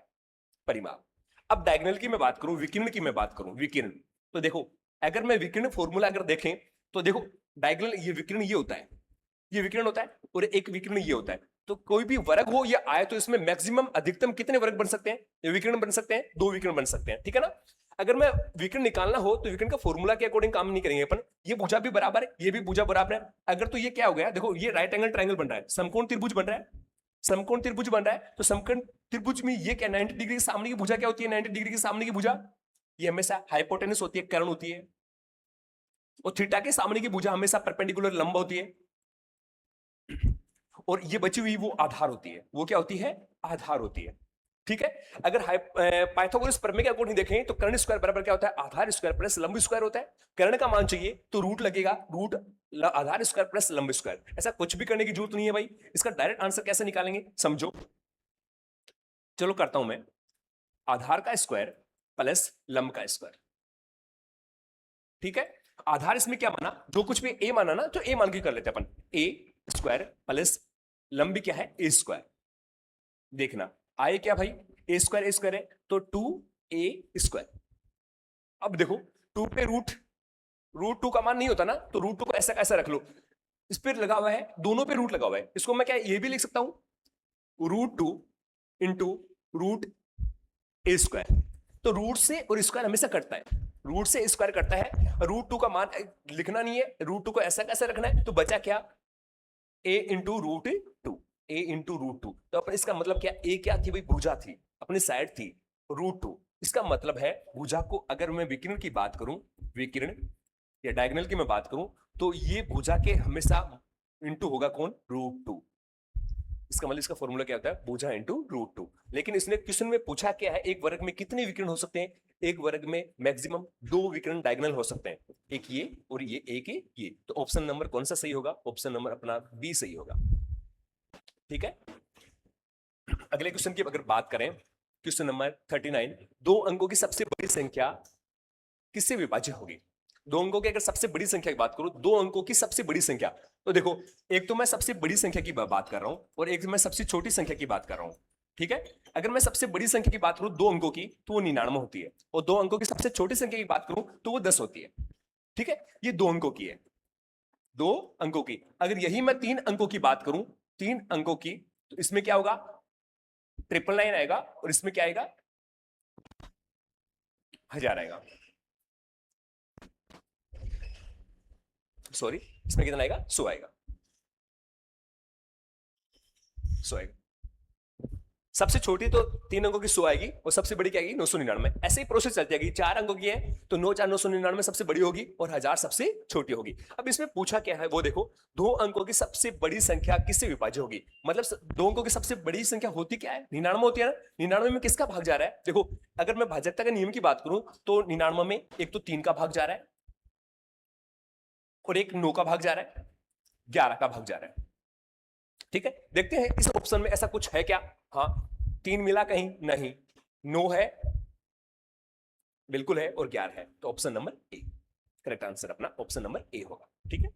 परिमाप। अब डायगोनल की मैं बात करूं, विकर्ण की मैं बात करूं, विकर्ण, तो देखो अगर मैं विकर्ण फॉर्मूला अगर देखें तो देखो डायगोनल, ये विकर्ण ये होता है, ये विकर्ण होता है, और एक विकर्ण ये होता है। तो कोई भी वर्ग हो या आए तो इसमें मैक्सिमम अधिकतम कितने वर्ग बन सकते हैं, ये विकर्ण बन सकते हैं, 2 विकर्ण बन सकते हैं, ठीक है ना। अगर मैं विकर्ण निकालना हो तो विकर्ण का फॉर्मूला के अकॉर्डिंग काम नहीं करेंगे अपन, ये भुजा भी बराबर है, ये भी भुजा बराबर है, अगर तो ये क्या हो गया, देखो ये राइट एंगल ट्रायंगल बन रहा है, समकोण त्रिभुज बन रहा है, समकोण त्रिभुज बन रहा है, तो समकोण त्रिभुज में ये क्या 90 डिग्री के सामने की भुजा क्या होती है, 90 डिग्री के सामने की भुजा ये हमेशा हाइपोटेनस होती है, कर्ण होती है, और थीटा के सामने की भुजा हमेशा परपेंडिकुलर लंब होती है, और ये बची हुई वो आधार होती है, वो क्या होती है, आधार होती है, ठीक है। अगर पाइथागोरस प्रमेय के अकॉर्डिंग देखें तो कर्ण स्क्वायर बराबर क्या होता है, आधार स्क्वायर प्लस लंब स्क्वायर होता है। कर्ण का मान चाहिए तो रूट लगेगा, रूट आधार स्क्वायर प्लस लंब स्क्वायर, ऐसा कुछ भी करने की जरूरत नहीं है भाई। इसका डायरेक्ट आंसर कैसे निकालेंगे समझो, चलो करता हूं मैं, आधार का स्क्वायर प्लस लंब का स्क्वायर, ठीक है। आधार इसमें क्या माना, जो कुछ भी ए माना ना, तो ए मान के कर लेते हैं अपन, ए स्क्वायर प्लस लंबी क्या है ए स्क्वायर, देखना आए क्या भाई, ए स्क्वायर है तो 2a स्क्वायर। अब देखो 2 पे रूट 2 का मान नहीं होता ना, तो रूट 2 को ऐसा कैसा रख लो, इस पर लगा हुआ है, दोनों पे रूट लगा हुआ है, इसको मैं क्या ये भी लिख सकता हूं, √2 इंटू रूट ए स्क्वायर। तो रूट से और स्क्वायर हमेशा कटता है, रूट से स्क्वायर कटता है, √2 का मान लिखना नहीं है, √2 को ऐसा कैसे रखना है, तो बचा क्या a इंटू √2, a इंटू √2। तो अपन इसका मतलब क्या, a क्या थी भाई, भुजा थी, अपनी साइड थी √2, इसका मतलब है भुजा को अगर मैं विकर्ण की बात करूं, विकर्ण या डायगोनल की मैं बात करूं तो ये भुजा के हमेशा इंटू होगा कौन, √2। इसका मतलब इसका फॉर्मूला क्या होता है, भुजा इंटू √2। लेकिन इसने क्वेश्चन में पूछा क्या है, एक वर्ग में कितने विकर्ण हो सकते हैं, एक वर्ग में मैक्सिमम 2 विकर्ण डायगोनल हो सकते हैं, एक ये और ये, एक ये। तो ऑप्शन नंबर कौन सा सही होगा, ऑप्शन नंबर अपना बी सही होगा। ठीक है, अगले क्वेश्चन की अगर बात करें, क्वेश्चन नंबर 39, 2 अंकों की सबसे बड़ी संख्या किससे विभाज्य होगी। 2 अंकों की अगर सबसे बड़ी संख्या की बात करूं, 2 अंकों की सबसे बड़ी संख्या, तो देखो एक तो मैं सबसे बड़ी संख्या की बात कर रहा हूं और एक मैं सबसे छोटी संख्या की बात कर रहा हूं। ठीक है, अगर मैं सबसे बड़ी संख्या की बात करूं 2 अंकों की, तो वो 99 होती है, और 2 अंकों की सबसे छोटी संख्या की बात करूं तो वो 10 होती है। ठीक है, ये 2 अंकों की है, 2 अंकों की। अगर यही मैं 3 अंकों की बात करूं, 3 अंकों की, तो इसमें क्या होगा, 999 आएगा, और इसमें क्या आएगा, 1000 आएगा। सॉरी, इसमें कितना आएगा, 100 आएगा, 100 आएगा। सबसे छोटी तो 3 अंकों की 100 आएगी, और सबसे बड़ी क्या आएगी, 999। ऐसे ही प्रोसेस चलती है, 4 अंकों की है तो 9 4 999 सबसे बड़ी होगी और 1000 सबसे छोटी होगी। अब इसमें पूछा क्या है, वो देखो, 2 अंकों की सबसे बड़ी संख्या किससे विभाज्य होगी, मतलब 2 अंकों की सबसे बड़ी संख्या होती क्या है, 99 होती है ना। 99 में किसका भाग जा रहा है, देखो अगर मैं भाजकता के नियम की बात करूं तो 99 में एक तो 3 का भाग जा रहा है, और एक 9 का भाग जा रहा है, 11 का भाग जा रहा है। ठीक है, देखते हैं इस ऑप्शन में ऐसा कुछ है क्या। हाँ, 3 मिला कहीं नहीं, 9 है, बिल्कुल है, और 11 है, तो option number A correct answer अपना ऑप्शन नंबर ए होगा। ठीक है,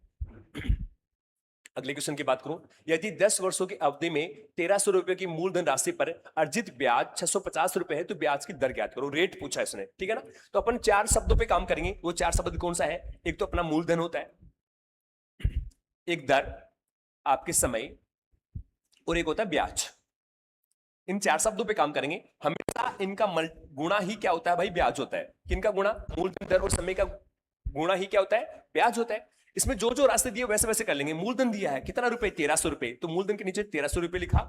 अगले क्वेश्चन की बात करूं, यदि 10 वर्षों की अवधि में 1300 रुपए की मूलधन राशि पर अर्जित ब्याज 650 रुपए है, तो ब्याज की दर ज्ञात करो। रेट पूछा है इसने, ठीक है ना। तो अपन 4 शब्दों पे काम करेंगे। वो 4 शब्द कौन सा है, एक तो अपना मूलधन होता है, एक दर, आपके समय, और एक होता है ब्याज। इन 4 शब्दों पे काम करेंगे। हमेशा इनका गुणा ही क्या होता है भाई, ब्याज होता है। किनका गुणा, मूलधन, दर और समय का गुणा ही क्या होता है, ब्याज होता है। इसमें जो जो रास्ते दिए वैसे वैसे कर लेंगे। मूलधन दिया है कितना रुपए, 1300 रुपए, तो मूलधन के नीचे 1300 रुपए लिखा।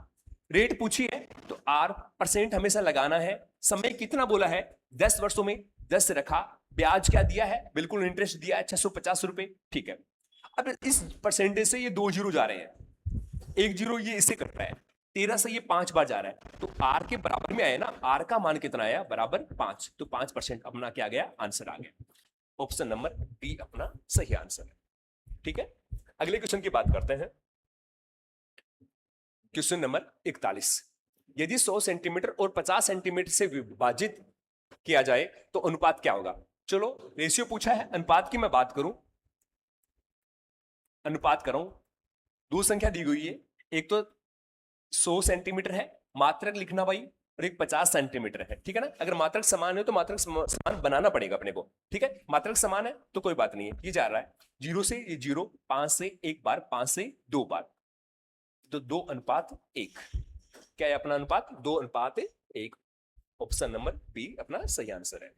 रेट पूछी है तो R % हमेशा लगाना है। समय कितना बोला है, 10 वर्षों में 10 रखा। ब्याज क्या दिया है, बिल्कुल इंटरेस्ट दिया है 650 रुपए। ठीक है, अब इस परसेंटेज से ये 2 जीरो जा रहे हैं, 1 जीरो ये इससे कट रहा है, 13 से ये 5 बार जा रहा है, तो R के बराबर में आया ना। R का मान कितना आया, बराबर 5, तो 5% अपना क्या आ गया, आंसर आ गया। ऑप्शन नंबर बी अपना सही आंसर है। ठीक है, अगले क्वेश्चन की बात करते हैं। क्वेश्चन नंबर 41, यदि 100 सेंटीमीटर और 50 सेंटीमीटर से विभाजित किया जाए तो अनुपात क्या होगा। चलो रेशियो पूछा है, अनुपात की मैं बात करूं, अनुपात करूं, 2 संख्या दी गई है, एक तो 100 सेंटीमीटर है, मात्रक लिखना भाई, और एक 50 सेंटीमीटर है। ठीक है ना, अगर मात्रक समान है तो मात्रक समान बनाना पड़ेगा अपने को। ठीक है, मात्रक समान है तो कोई बात नहीं है, ये जा रहा है 0 से ये 0, 5 से 1 बार, 5 से 2 बार, तो 2:1। क्या है अपना अनुपात, 2:1। ऑप्शन नंबर बी अपना सही आंसर है।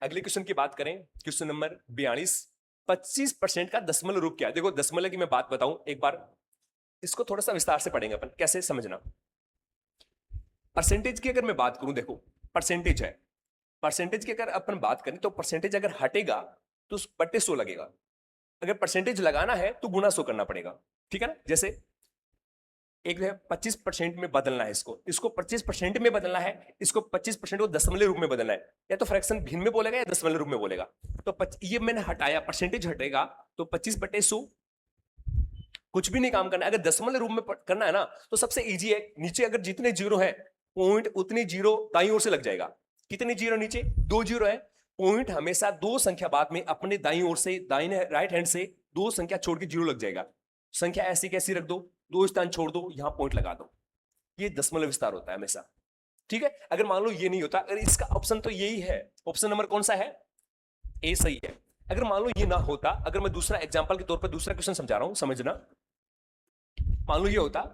अगले क्वेश्चन की बात करें, क्वेश्चन नंबर 42, 25% का दशमलव रूप क्या है। देखो दशमलव की मैं बात बताऊं एक बार, इसको थोड़ा सा विस्तार से पढ़ेंगे अपन, कैसे समझना। परसेंटेज की अगर मैं बात करूं, देखो परसेंटेज है, परसेंटेज की अगर अपन बात करें तो परसेंटेज अगर हटेगा तो बट्टे 100 लगेगा। अगर परसेंटेज लगाना है तो गुना 100 करना पड़ेगा। ठीक है ना, जैसे एक है 25% में बदलना है, इसको 25% में बदलना है, इसको 25% को दशमलव रूप में बदलना है, या तो फ्रैक्शन भिन्न में बोलेगा या दशमलव रूप में बोलेगा। तो ये मैंने हटाया, परसेंटेज हटेगा तो 25/100, कुछ भी नहीं काम करना है। अगर दशमलव रूप में करना है ना तो सबसे इजी है, नीचे अगर जितने जीरो है पॉइंट उतनी जीरो दाईं ओर से लग जाएगा। कितने जीरो नीचे, 2 जीरो है, पॉइंट हमेशा 2 संख्या बाद में अपने दाईं ओर से, दाहिने राइट हैंड से 2 संख्या छोड़ के जीरो लग जाएगा। संख्या ऐसी कैसी रख दो, 2 स्थान छोड़ दो, यहां पॉइंट लगा दो। ये दशमलव विस्तार होता है हमेशा। ठीक है, अगर मान लो ये नहीं होता, अगर इसका ऑप्शन तो यही है, ऑप्शन नंबर कौन सा है, ए सही है। अगर मान लो ये ना होता, अगर मैं दूसरा एग्जांपल के तौर पर दूसरा क्वेश्चन समझा रहा हूं, समझना। मान लो ये होता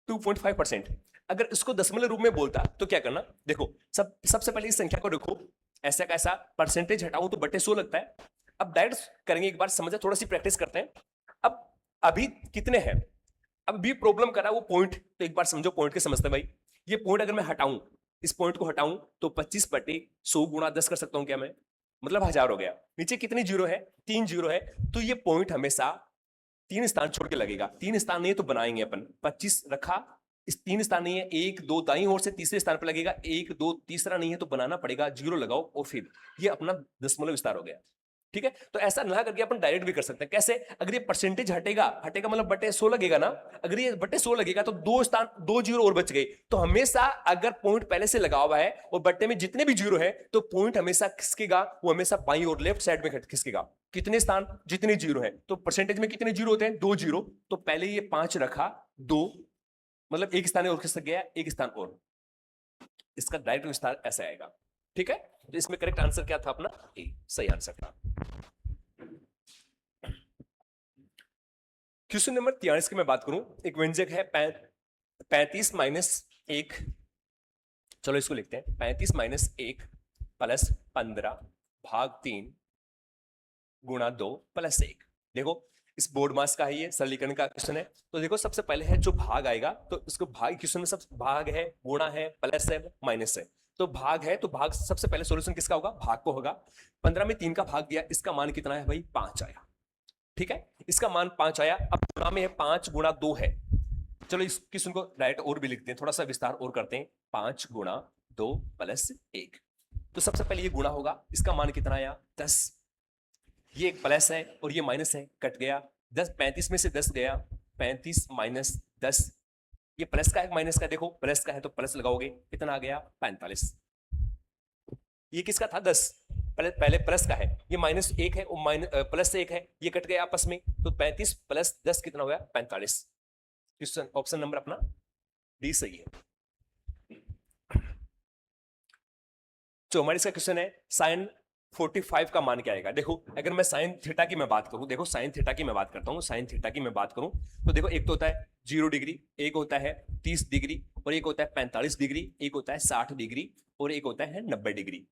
2.5%, अगर इसको दशमलव रूप में बोलता तो क्या करना, देखो सबसे पहले इस संख्या को रखो, ऐसा कैसा, परसेंटेज हटाऊं तो बटे 100 लगता है। अब डायरेक्ट करेंगे, एक बार समझा, थोड़ा सी प्रैक्टिस करते हैं। अब अभी कितने हैं, अब भी प्रॉब्लम करा वो पॉइंट, तो एक बार समझो पॉइंट के समझते भाई। ये पॉइंट अगर मैं हटाऊं, इस पॉइंट को हटाऊं तो 25/100 गुणा 10 कर सकता हूं क्या मैं, मतलब 1000 हो गया। नीचे कितनी जीरो है? 3 जीरो है, तो ये पॉइंट हमेशा 3 स्थान छोड़ के लगेगा। 3 स्थान नहीं है तो बनाएंगे अपन। 25 रखा, इस 3 स्थान नहीं है, 1 2 दाईं ओर से तीसरे स्थान पर लगेगा, 1 2 तीसरा नहीं है तो बनाना पड़ेगा, जीरो लगाओ और फिर ये अपना दशमलव विस्तार हो गया। ठीक है, तो ऐसा ना करके अपन डायरेक्ट भी कर सकते हैं। कैसे? अगर ये परसेंटेज हटेगा मतलब बटे 100 लगेगा ना, अगर ये बटे 100 लगेगा तो 2 जीरो और बच गए। तो हमेशा अगर पॉइंट पहले से लगा हुआ है और बट्टे में जितने भी जीरो है तो पॉइंट हमेशा खिसकेगा, वो हमेशा बाईं और लेफ्ट साइड में खिसकेगा। कितने स्थान? जितने जीरो है। तो परसेंटेज में कितने जीरो होते हैं? 2 जीरो। तो पहले ये 5 रखा, 2 मतलब एक स्थान और खिसक गया, एक स्थान और। इसका डायरेक्ट विस्तार ऐसा आएगा। ठीक है, तो इसमें करेक्ट आंसर क्या था अपना? ए, सही आंसर था। क्वेश्चन नंबर 43 की मैं बात करूं, एक व्यंजक है 35 माइनस 1। चलो इसको लिखते हैं, 35 माइनस 1 प्लस 15 भाग 3 गुणा 2 प्लस 1। देखो इस बोर्ड मास का है, ये सरलीकरण का क्वेश्चन है। तो देखो सबसे पहले है जो भाग आएगा, तो इसको भाग, क्वेश्चन में सब भाग है, गुणा है, प्लस है, माइनस है। तो भाग है तो भाग सबसे पहले सॉल्यूशन किसका होगा? भाग को होगा। 15 में 3 का भाग दिया, इसका मान कितना है भाई? 5 आया। ठीक है, इसका मान 5 आया। अब गुणा में है 5 गुणा 2 है। चलो इस क्वेश्चन को डायरेक्ट और भी लिखते हैं, थोड़ा सा विस्तार और करते हैं। 5 गुणा 2 प्लस 1। तो सबसे पहले ये गुणा होगा, इसका मान कितना आया? 10। ये एक प्लस है और ये माइनस है, कट गया। 10 35 में से 10 गया, 35 माइनस 10। ये प्लस का है माइनस का? देखो प्लस का है तो प्लस लगाओगे, कितना आ गया? 45। ये किसका था? 10। पहले प्लस का है, ये माइनस 1 है और माइनस प्लस 1 है, ये कट गया आपस में। तो 35 प्लस 10 कितना हो गया? 45। क्वेश्चन ऑप्शन नंबर अपना डी सही है। जो हमारे इसका क्वेश्चन है, साइन 45 का मान क्या आएगा? देखो अगर मैं साइन थीटा की मैं बात करूं, देखो साइन थीटा की मैं बात करता हूं, साइन थीटा की मैं बात करूं तो देखो एक तो होता है 0 डिग्री, एक होता है 30 डिग्री, और एक होता है 45 डिग्री, एक होता है 60 डिग्री, और एक होता है 90 डिग्री।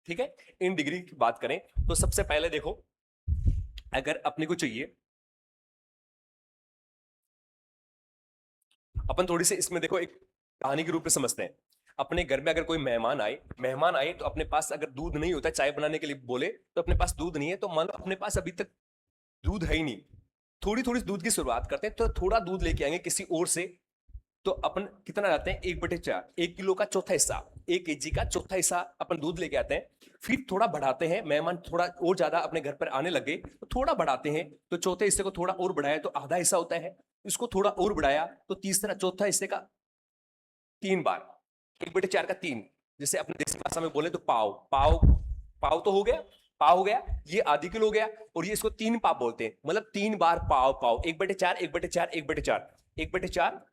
ठीक है, इन डिग्री की बात करें तो सबसे पहले देखो अगर अपने को चाहिए, अपन थोड़ी सी इसमें देखो एक कहानी के रूप में समझते हैं। अपने घर में अगर कोई मेहमान आए तो अपने पास अगर दूध नहीं होता, चाय बनाने के लिए बोले तो अपने पास दूध नहीं है, तो मान लो अपने पास अभी तक दूध है ही नहीं, थोड़ी थोड़ी दूध की शुरुआत करते हैं, तो थोड़ा दूध लेके आएंगे किसी और से। तो अपन कितना लाते हैं? 1/4, 1 किलो का चौथा हिस्सा, 1 केजी का चौथा हिस्सा अपन दूध लेके आते हैं। फिर थोड़ा बढ़ाते हैं, मेहमान थोड़ा और ज्यादा अपने घर पर आने लगे तो थोड़ा बढ़ाते हैं, तो चौथे हिस्से को थोड़ा और बढ़ाया तो आधा हिस्सा होता है, इसको थोड़ा और बढ़ाया तो तीसरा चौथा हिस्से का 3 बार, 1/4 का 3, जैसे अपने देसी भाषा में बोले तो पाव पाव पाव तो हो गया, पाव हो गया, ये आधी किलो हो गया, और ये इसको 3 पाव बोलते हैं, मतलब 3 बार पाव पाव, 1/4 1/4 1/4 1/4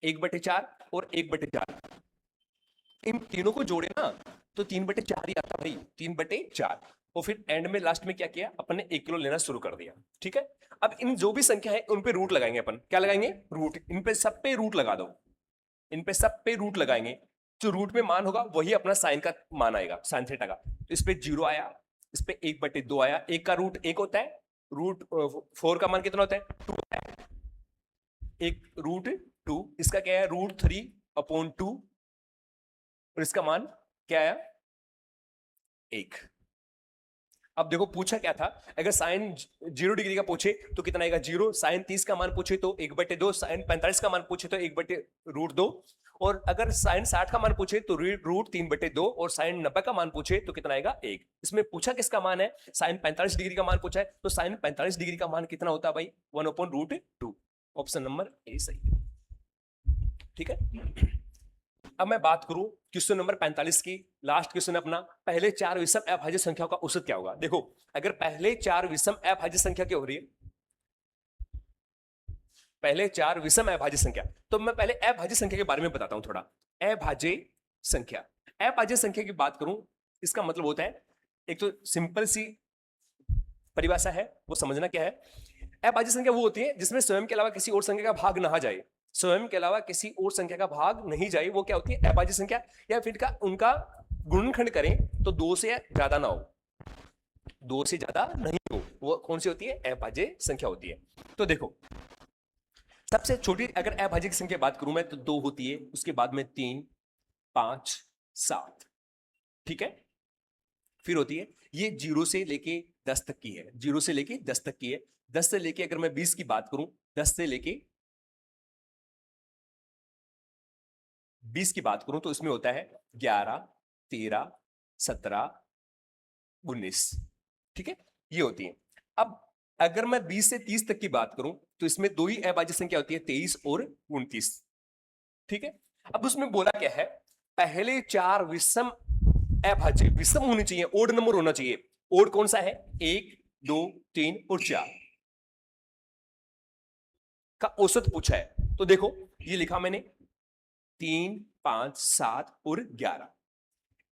1/4 और 1/4। इन तीनों को जोड़े ना तो 3/4 ही आता भाई, 3/4। और फिर एंड में लास्ट में क्या किया? अपन ने 1 किलो लेना शुरू कर दिया। ठीक है, अब इन जो भी संख्या है उन पे रूट लगाएंगे अपन। क्या लगाएंगे? रूट। इन पे सब पे रूट लगा दो, इन पे सब पे रूट लगाएंगे। जो रूट में मान होगा वही अपना साइन का मान आएगा, साइन थीटा का। तो इस पे 0 आया, इस पे 1/2 आया, 1 का रूट 1 होता है, रूट 4 का मान कितना होता है? 2 होता है, एक रूट 2, इसका क्या है? रूट 3/2, और इसका मान क्या आया? 1। अब देखो पूछा क्या था, अगर साइन 0 डिग्री का पूछे तो कितना आएगा? 0। साइन 30 का मान पूछे तो 1/2, साइन 45 का मान पूछे तो 1/√2, और अगर साइन 60 का मान पूछे तो रूट 3/2, और साइन 90 का मान पूछे तो कितना आएगा? 1। इसमें पूछा किसका मान है? साइन 45 डिग्री का मान पूछा है, तो साइन 45 डिग्री का मान कितना होता है भाई? 1/√2। ऑप्शन नंबर ए सही है। ठीक है, अब मैं बात करूं क्वेश्चन नंबर 45 की, लास्ट क्वेश्चन अपना, पहले 4 विषम अभाज्य संख्याओं का औसत क्या होगा? देखो अगर पहले 4 विषम अभाज्य संख्या क्या हो रही है, पहले 4 विषम अभाज्य संख्या, तो मैं पहले अभाज्य संख्या के बारे में बताता हूं थोड़ा। अभाज्य संख्या, अभाज्य संख्या की बात करूं, इसका मतलब होता है, एक तो सिंपल सी परिभाषा है, वो समझना क्या है। अभाज्य संख्या वो होती है जिसमें स्वयं के अलावा किसी और संख्या का भाग ना जाए, स्वयं के अलावा किसी और संख्या का भाग नहीं जाए, वो क्या होती है? अभाज्य संख्या। या फिर का उनका गुणनखंड करें तो 2 से ज्यादा ना हो, 2 से ज्यादा नहीं हो, वो कौन सी होती है? अभाज्य संख्या होती है। तो देखो सबसे छोटी अगर अभाज्य की संख्या बात करूं मैं तो 2 होती है, उसके बाद में 3 5 7। ठीक है, फिर होती है ये 0 से लेके 10 तक की है, 0 से लेके 10 तक की है। 10 से लेके अगर मैं 20 की बात करूं, 10 से लेके 20 की बात करूं तो इसमें होता है 11, 13, 17, 19। ठीक है, ये होती है। अब अगर मैं 20 से 30 तक की बात करूं तो इसमें दो ही अभाज्य संख्या होती है, 23 और 29। ठीक है, अब उसमें बोला क्या है, पहले 4 विषम अभाज्य विषम होनी चाहिए, ओड नंबर होना चाहिए। ओड कौन सा है? 1, 2, 3 और 4 का औसत पूछा है। तो देखो ये लिखा मैंने 3, 5, 7 और 11।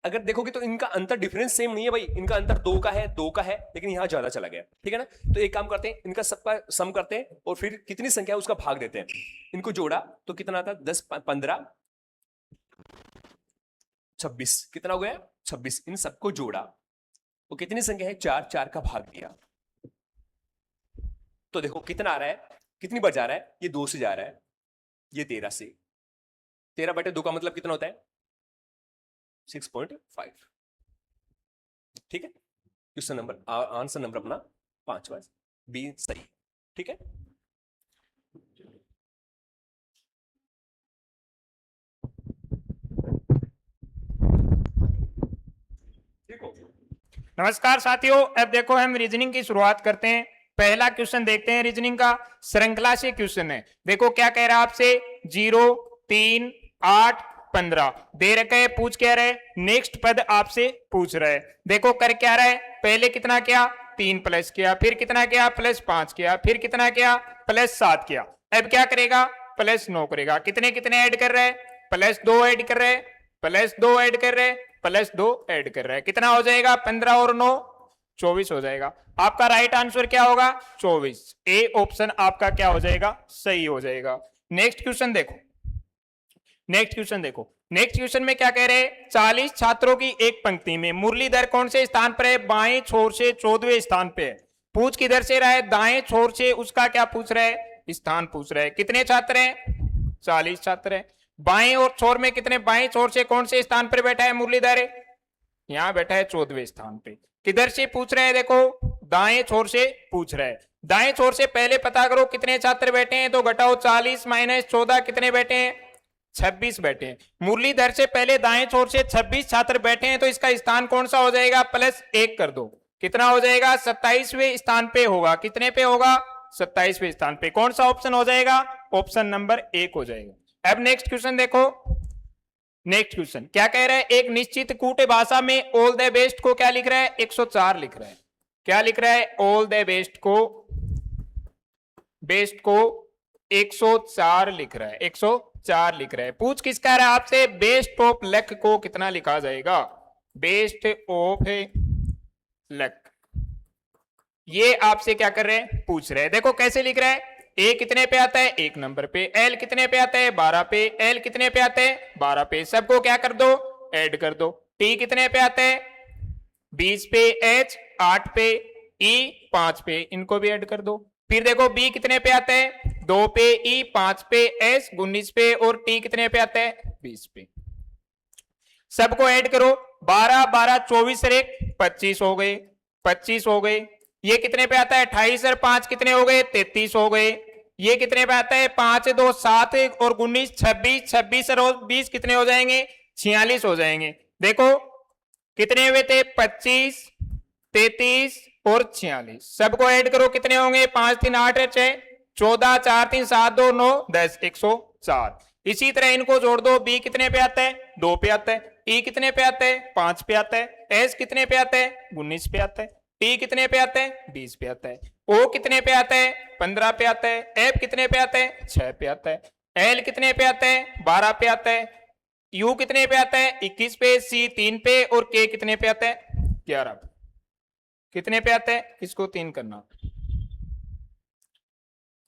अगर देखोगे तो इनका अंतर डिफरेंस सेम नहीं है भाई, इनका अंतर 2 का है, 2 का है, लेकिन यहां ज्यादा चला गया। ठीक है ना, तो एक काम करते हैं, इनका सबका सम करते हैं और फिर कितनी संख्या है उसका भाग देते हैं। इनको जोड़ा तो कितना आता? 10, 15, 26। कितना हो गया? 26। इन सबको जोड़ा तो कितनी संख्या है? 4, 4 का भाग दिया तो देखो कितना आ रहा है, कितनी बार जा रहा है? ये 2 से जा रहा है, ये 13 से। 13/2 का मतलब कितना होता है? 6.5। ठीक है, क्वेश्चन नंबर आंसर नंबर अपना 5वां बी सही। ठीक है, देखो नमस्कार साथियों, अब देखो हम रीजनिंग की शुरुआत करते हैं। पहला क्वेश्चन देखते हैं रीजनिंग का, श्रृंखला से क्वेश्चन है। देखो क्या कह रहा है आपसे, 0, 3, 8, 15 दे रखे है, पूछ क्या रहे, नेक्स्ट पद आपसे पूछ रहे। देखो कर क्या रहे, पहले कितना किया, 3 प्लस किया, फिर कितना किया, +5 किया, फिर कितना किया, +7 किया। अब क्या करेगा, +9 करेगा। कितने कितने ऐड कर रहे, +2 ऐड कर रहे, +2 ऐड कर रहे, +2 ऐड कर रहा है। कितना हो जाएगा, 15 और 9 24 हो जाएगा। आपका राइट आंसर क्या होगा, 24। ए ऑप्शन आपका क्या हो जाएगा, सही हो जाएगा। नेक्स्ट क्वेश्चन देखो, नेक्स्ट क्वेश्चन देखो, नेक्स्ट क्वेश्चन में क्या कह रहे हैं, 40 छात्रों की एक पंक्ति में मुरलीधर कौन से स्थान पर है, बाएं छोर से 14वें स्थान पे है। पूछ किधर से रहा है, दाएं छोर से, उसका क्या पूछ रहा है, स्थान पूछ रहा है। कितने छात्र हैं, 40 छात्र हैं। बाएं और छोर में कितने, बाएं छोर से कौन से स्थान पर बैठा है मुरलीधर, यहां बैठा है 14वें स्थान पे। किधर से पूछ रहे हैं, देखो दाएं छोर से पूछ रहा है। दाएं छोर से पहले पता करो कितने छात्र बैठे हैं, तो घटाओ 40 - 14 कितने बैठे हैं, 26 बैठे हैं। मुरलीधर से पहले दाएं छोर से 26 छात्र बैठे हैं, तो इसका स्थान कौन सा हो जाएगा, +1 कर दो। कितना हो जाएगा, 27वें स्थान पे होगा। कितने पे होगा, 27वें स्थान पे। कौन सा ऑप्शन हो जाएगा, ऑप्शन नंबर 1 हो जाएगा। अब नेक्स्ट क्वेश्चन देखो, नेक्स्ट क्वेश्चन क्या कह रहा है, एक निश्चित कूट भाषा में ऑल द बेस्ट को क्या लिख रहा है, 104 लिख रहा है। क्या लिख रहा है, ऑल द बेस्ट को 104 लिख रहा है, 104 लिख रहा है। पूछ किसका रहा है आपसे, बेस्ट ऑफ लक को कितना लिखा जाएगा, बेस्ट ऑफ लक। ये आपसे क्या कर रहे हैं, पूछ रहे हैं। देखो कैसे लिख रहा है, ए कितने पे आता है, 1 नंबर पे। एल कितने पे आता है, 12 पे। एल कितने पे आता है, 12 पे। सबको क्या कर दो, ऐड कर दो। टी कितने पे आता है, 20 पे। एच 8 पे। ई 5 पे, इनको भी ऐड कर दो। फिर देखो बी कितने पे आता है, 2 पे। ई 5 पे। एस 19 पे। और टी कितने पे आता है, 20 पे। सबको ऐड करो, 12 12 24 और 1 25 हो गए, 25 हो गए। ये कितने पे आता है, 28 और 5 कितने हो गए, 33 हो गए। ये कितने पे आता है, 5 2 7 और 19 26, 26 और 20 कितने हो जाएंगे, 46 हो जाएंगे। देखो कितने हुए थे, 25 33 और 46। सबको ऐड करो, कितने होंगे, 5 3 8 6 14 4 3 7 2 9 10 104। इसी तरह इनको जोड़ दो, बी कितने पे आता है, 2 पे आता है। ई कितने पे आता है, 5 पे आता है। एस कितने पे आता है, 19 पे आता है। टी कितने पे आता है, 20 पे आता है। ओ कितने पे आता है, 15 पे आता है। एफ कितने पे आता है, 6 पे आता है। एल कितने पे आता है, 12 पे आता है। यू कितने पे आता है, 21 पे। सी 3 पे। और के कितने पे आता है, 11 पे। कितने पे आता है, इसको 3 करना,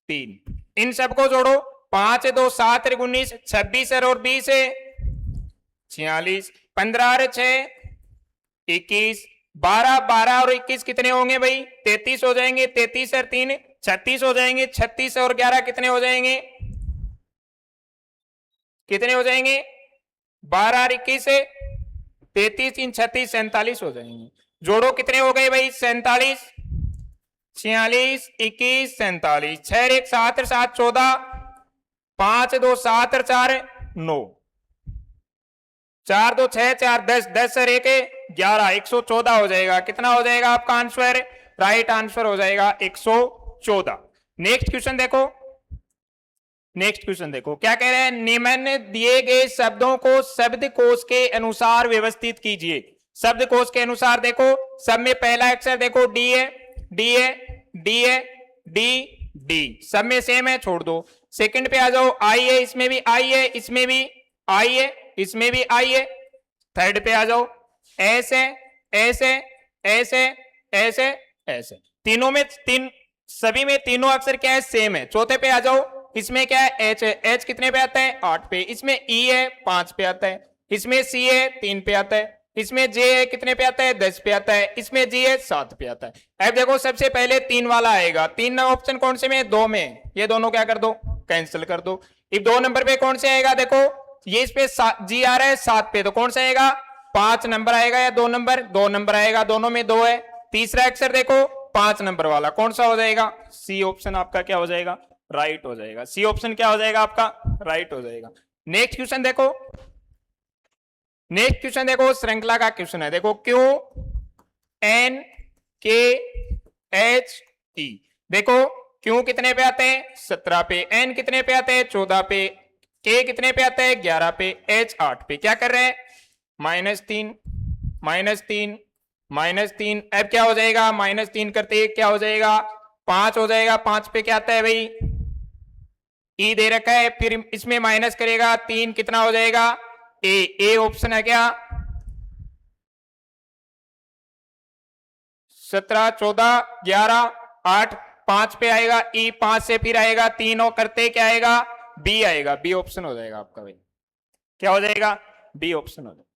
3। इन सबको जोड़ो, 5 2 7 19 26 और 20 46, 15 और 6 21, 12 12 और 21 कितने होंगे भाई, 33 हो जाएंगे। 33 और 3 36 हो जाएंगे। 36 और 11 कितने हो जाएंगे, कितने हो जाएंगे, 12 और 21 33 3 36 47 हो जाएंगे। जोड़ो कितने हो गए भाई 47, 46, 21, 47, 6 1 7 7 14, 5 2 7 4 9, 4 2 6 4 10, 10 और 1 11, 114 हो जाएगा। कितना हो जाएगा आपका आंसर? राइट आंसर हो जाएगा 114। नेक्स्ट क्वेश्चन देखो, नेक्स्ट क्वेश्चन देखो क्या कह रहे हैं, निम्न दिए गए शब्दों को शब्दकोश के अनुसार व्यवस्थित कीजिए। शब्दकोश के अनुसार देखो, सब में पहला अक्षर देखो डी है, डी है, डी है, डी डी, सब में सेम है, छोड़ दो। सेकंड पे आ जाओ, आई है, इसमें भी आई है, इसमें भी आई है, इसमें भी आई है। थर्ड पे आ जाओ, एस है, एस है, एस है, एस है, एस है, तीनों में तीन, सभी में तीनों अक्षर क्या है? सेम है। चौथे पे आ जाओ, इसमें क्या है? एच है, एच कितने पे आता है? 8 पे। इसमें ई है 5 पे आता है, इसमें सी है 3 पे आता है, इसमें जे है कितने पे आता है? 10 पे आता है, इसमें जी है 7 पे आता है। अब देखो सबसे पहले 3 वाला आएगा, 3 ऑप्शन कौन से में? 2 में, ये दोनों क्या कर दो? कैंसिल कर दो। अब 2 नंबर पे कौन से आएगा? देखो ये इस पे जी आ रहा है 7 पे, तो कौन सा आएगा? 5 नंबर आएगा या 2 नंबर? 2 नंबर आएगा, दोनों में 2 है। तीसरा अक्षर देखो 5 नंबर वाला कौन सा हो जाएगा? सी ऑप्शन आपका क्या हो जाएगा? राइट हो जाएगा। सी ऑप्शन क्या हो जाएगा आपका? राइट हो जाएगा। नेक्स्ट क्वेश्चन देखो, नेक्स्ट क्वेश्चन देखो, श्रृंखला का क्वेश्चन है। देखो क्यू एन के एच ई, देखो क्यू कितने पे आते हैं? 17 पे, एन कितने पे आते हैं? 14 पे, के कितने पे आते हैं? 11 पे, एच 8 पे। क्या कर रहे हैं? -3, -3, -3। अब क्या हो जाएगा? -3 करते क्या हो जाएगा? 5 हो जाएगा। 5 पे क्या आता है भाई? ई दे रखा है, फिर इसमें माइनस करेगा 3, कितना हो जाएगा? ए ऑप्शन है क्या? 17, 14, 11, 8, 5 पे आएगा ई, 5 से फिर आएगा 3 और करते क्या आएगा? बी आएगा, बी ऑप्शन हो जाएगा आपका भाई। क्या हो जाएगा? बी ऑप्शन हो जाएगा।